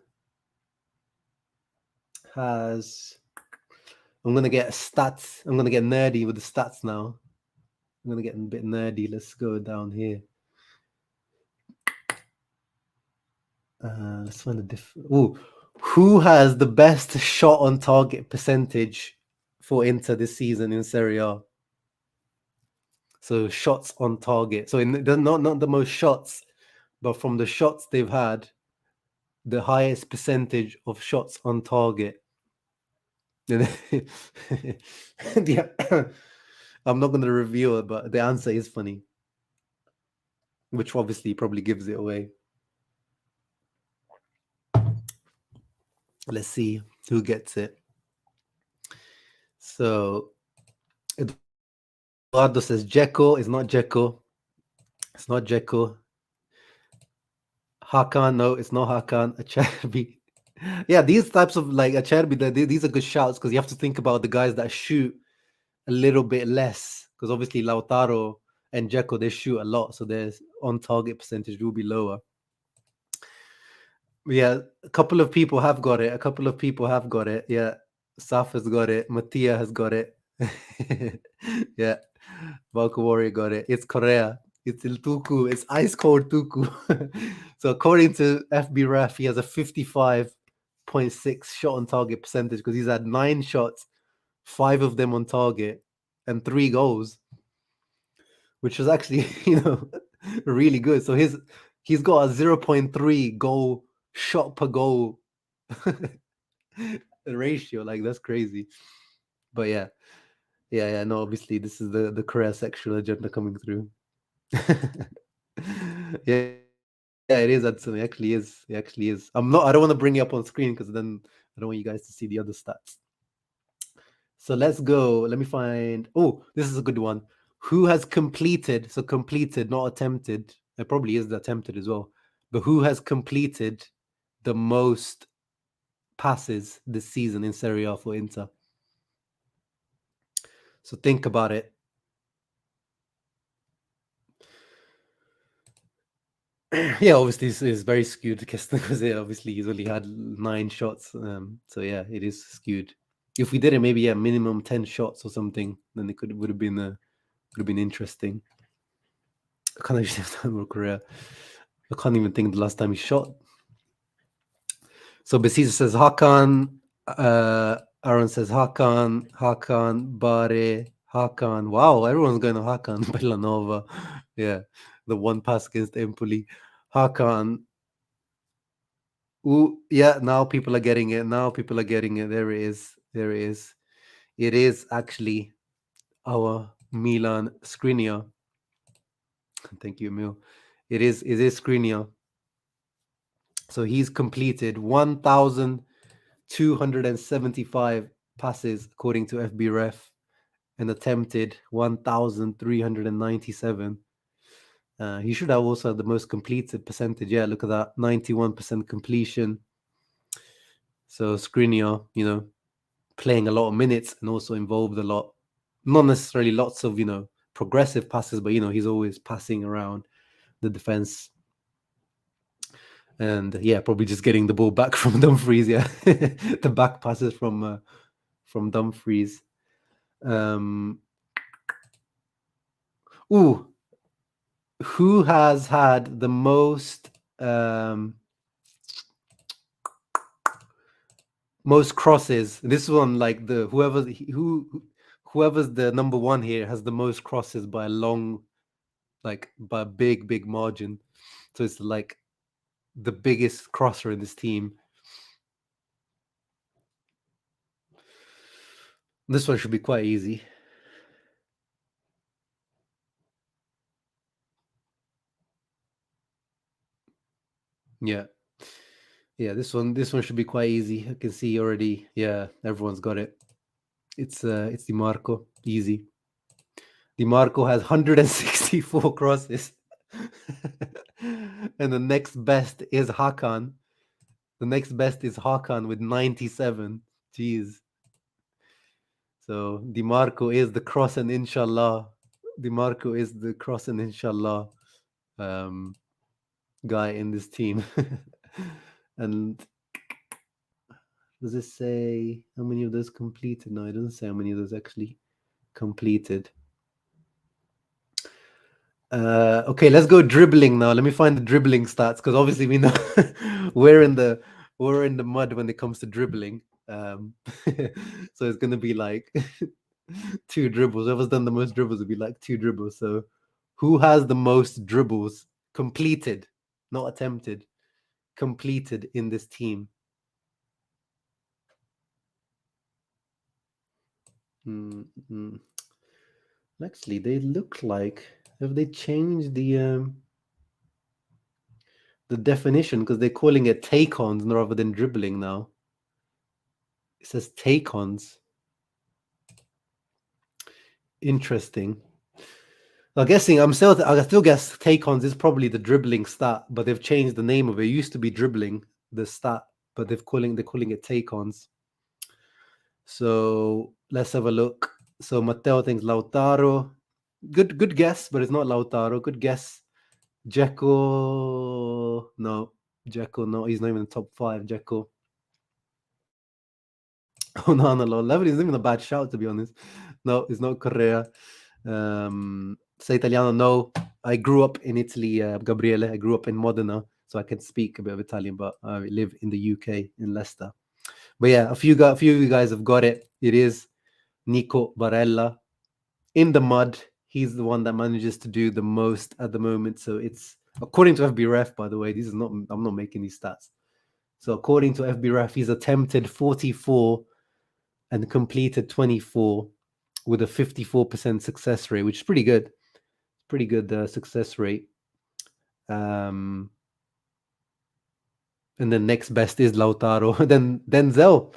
[SPEAKER 1] has... I'm going to get stats. I'm going to get nerdy with the stats now. I'm going to get a bit nerdy. Let's go down here. Let's find a different... Ooh. Who has the best shot on target percentage for Inter this season in Serie A? So shots on target. So not the most shots, but from the shots they've had, the highest percentage of shots on target. Yeah. I'm not going to reveal it, but the answer is funny, which obviously probably gives it away. Let's see who gets it. So Eduardo says Dzeko. It's not Dzeko. It's not Dzeko. Hakan, no, it's not Hakan. Acerbi. Yeah, these types of Acerbi, these are good shouts, because you have to think about the guys that shoot a little bit less, because obviously Lautaro and Dzeko, they shoot a lot, so their on target percentage will be lower. Yeah, a couple of people have got it. Yeah, Saf has got it. Mattia has got it. Yeah, Valko Warrior got it. It's Correa. It's Il Tuku. It's ice cold Tuku. So according to FB Ref, he has a 55.6 shot on target percentage, because he's had 9 shots, 5 of them on target, and 3 goals, which was actually, really good. So he's got a 0.3 goal shot per goal ratio. Like, that's crazy. But yeah. No, obviously this is the Korea sexual agenda coming through. Yeah, it is, Hudson. It actually is. I don't want to bring you up on screen, because then I don't want you guys to see the other stats. So let's go. Let me find... Oh, this is a good one. Who has completed... So completed, not attempted. It probably is the attempted as well. But who has completed the most passes this season in Serie A for Inter? So think about it. Yeah, obviously it's very skewed, because obviously he's only had 9 shots. So yeah, it is skewed. If we did it, maybe minimum 10 shots or something, then it would have been interesting. I can't actually Korea. I can't even think the last time he shot. So Besisa says Hakan. Aaron says Hakan, Bare, Hakan. Wow, everyone's going to Hakan. Bellanova. Yeah, the one pass against Empoli. Hakan. Ooh, yeah, now people are getting it. Now people are getting it. There it is. There it is. It is actually our Milan Skriniar. Thank you, Emil. It is Skriniar. So he's completed 1,275 passes according to FBref and attempted 1,397. He should have also the most completed percentage. Yeah, look at that, 91% completion. So Skriniar, playing a lot of minutes and also involved a lot. Not necessarily lots of, progressive passes, but, he's always passing around the defense. And yeah, probably just getting the ball back from Dumfries. Yeah, the back passes from Dumfries. Ooh, who has had the most most crosses? This one, like whoever's the number one here has the most crosses by a long, like by a big margin. So it's like the biggest crosser in this team. This one should be quite easy. Yeah. Yeah, this one should be quite easy. I can see already. Yeah, everyone's got it. It's Di Marco. Easy. Di Marco has 164 crosses. And the next best is Hakan. The next best is Hakan with 97. Jeez. So Di Marco is the cross and inshallah. Di Marco is the cross and inshallah guy in this team. And does it say how many of those completed? No, it doesn't say how many of those actually completed. Okay, let's go dribbling now. Let me find the dribbling stats because obviously we know we're in the mud when it comes to dribbling. So it's gonna be like 2 dribbles. Whoever's done the most dribbles would be like 2 dribbles. So who has the most dribbles completed, not attempted, completed in this team? Mm-hmm. Actually, they look like, have they changed the definition because they're calling it take-ons rather than dribbling now. It says take-ons. Interesting. I still guess take-ons is probably the dribbling stat, but they've changed the name of it. It used to be dribbling, the stat, but they're calling it take-ons. So let's have a look. So Matteo thinks Lautaro. Good guess, but it's not Lautaro. Good guess. Dzeko. No. Dzeko, no. He's not even in the top 5. Dzeko. Oh, no, no, Levy isn't even a bad shout, to be honest. No, it's not Correa. Sei Italiano, no. I grew up in Italy, Gabriele. I grew up in Modena, so I can speak a bit of Italian, but I live in the UK, in Leicester. But yeah, a few of you guys have got it. It is Nico Barella. In the mud, he's the one that manages to do the most at the moment. So it's, according to FBref, by the way, I'm not making these stats. So according to FBref, he's attempted 44 and completed 24 with a 54% success rate, which is pretty good. Pretty good success rate. And then next best is Lautaro. Then Denzel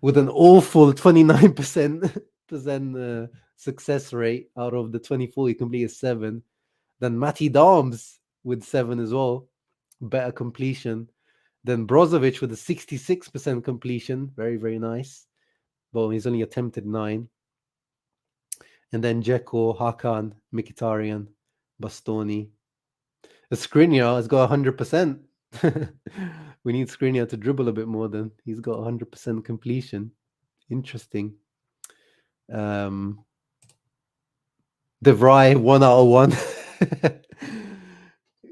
[SPEAKER 1] with an awful 29% success rate out of the 24. He completed 7. Then Matty Darms with 7 as well. Better completion. Then Brozovic with a 66% completion. Very, very nice. Well, he's only attempted 9. And then Dzeko, Hakan, Mkhitaryan, Bastoni. Skriniar has got 100%. We need Skriniar to dribble a bit more than he's got 100% completion. Interesting. De Vrij, 1 out of 1.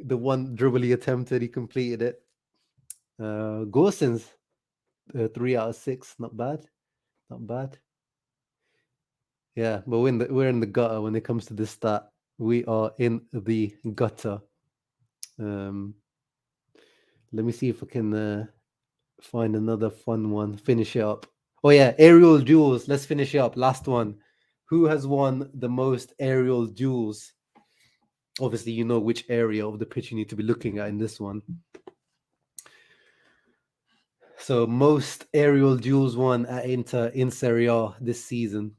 [SPEAKER 1] The one dribble he attempted, he completed it. Gosens, 3 out of 6. Not bad. Not bad. Yeah, but we're in the gutter when it comes to this stat. We are in the gutter. Let me see if I can find another fun one. Finish it up. Oh yeah, aerial duels. Let's finish it up. Last one. Who has won the most aerial duels? Obviously, you know which area of the pitch you need to be looking at in this one. So most aerial duels won at Inter in Serie A this season.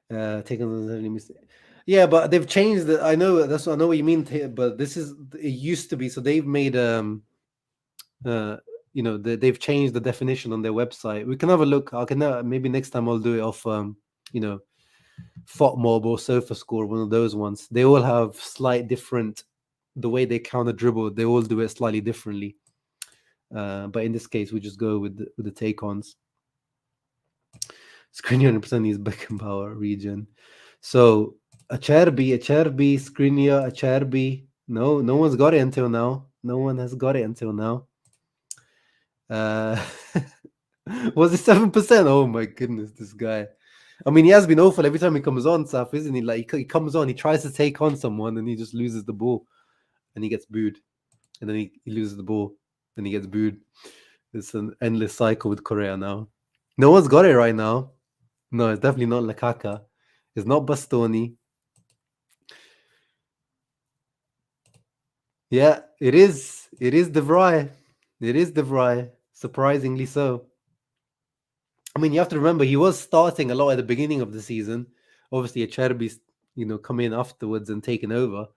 [SPEAKER 1] Taken. Yeah, but they've changed it. I know that's what I know what you mean. But this is it used to be. So they've made you know they've changed the definition on their website. We can have a look. I can maybe next time I'll do it off you know FotMob or SofaScore, one of those ones. They all have slight different the way they counter dribble. They all do it slightly differently. But in this case, we just go with the take-ons. Skriniar 100% is Beckenbauer region. So Acerbi, Skriniar, Acerbi. No one's got it until now. No one has got it until now. Was it 7%? Oh my goodness, this guy. I mean, he has been awful every time he comes on, Saf, isn't he? Like he comes on, he tries to take on someone, and he just loses the ball, and he gets booed, and then he loses the ball, and he gets booed. It's an endless cycle with Correa now. No one's got it right now. No, it's definitely not Lekaka. It's not Bastoni. Yeah, it is. It is De Vrij. It is De Vrij. Surprisingly so. I mean, you have to remember he was starting a lot at the beginning of the season. Obviously, Acerbi's come in afterwards and taken over.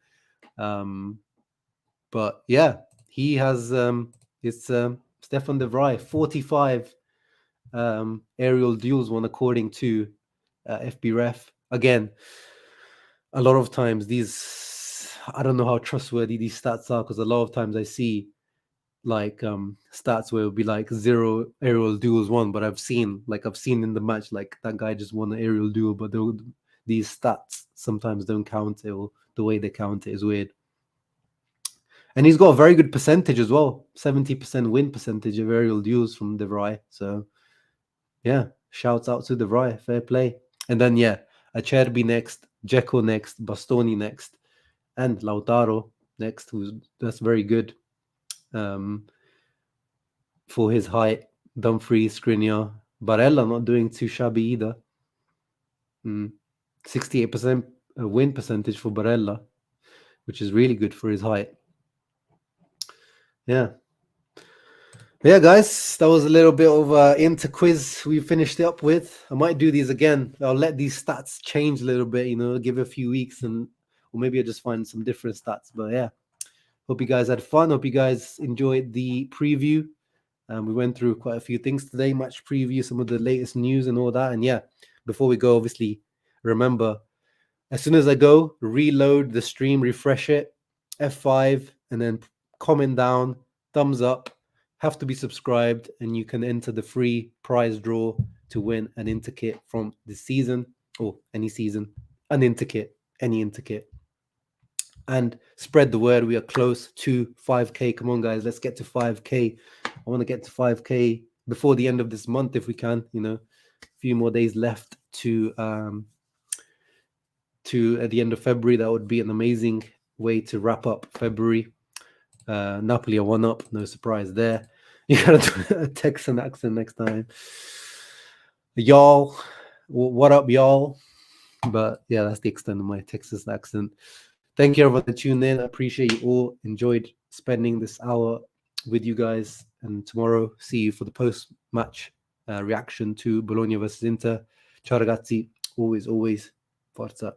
[SPEAKER 1] But yeah, he has. It's Stefan De Vrij, 45 aerial duels won according to FBref. Again, a lot of times these, I don't know how trustworthy these stats are, because a lot of times I see like stats where it would be like 0 aerial duels won, but I've seen in the match like that guy just won an aerial duel, but these stats sometimes don't count it, or the way they count it is weird. And he's got a very good percentage as well, 70% win percentage of aerial duels from De Vrij. So yeah, shouts out to De Vrij, fair play. And then yeah, Acerbi next, Dzeko next, Bastoni next, and Lautaro next, that's very good for his height. Dumfries, Skriniar, Barella not doing too shabby either. 68% win percentage for Barella, which is really good for his height. Yeah, guys, that was a little bit of Inter quiz we finished it up with. I might do these again. I'll let these stats change a little bit, give it a few weeks, or maybe I'll just find some different stats. But yeah, hope you guys had fun. Hope you guys enjoyed the preview. We went through quite a few things today, match preview, some of the latest news and all that. And yeah, before we go, obviously, remember, as soon as I go, reload the stream, refresh it, F5, and then comment down, thumbs up, have to be subscribed, and you can enter the free prize draw to win an Inter kit from this season, or any season, an Inter kit, any Inter kit. And spread the word. We are close to 5K. Come on, guys, let's get to 5K. I want to get to 5K before the end of this month if we can. A few more days left to at the end of February. That would be an amazing way to wrap up February. Napoli are 1-up, no surprise there. You gotta do a Texan accent next time. Y'all, what up, y'all? But yeah, that's the extent of my Texas accent. Thank you everyone that tuned in. I appreciate you all. Enjoyed spending this hour with you guys. And tomorrow, see you for the post-match reaction to Bologna versus Inter. Ciao ragazzi. Always, forza.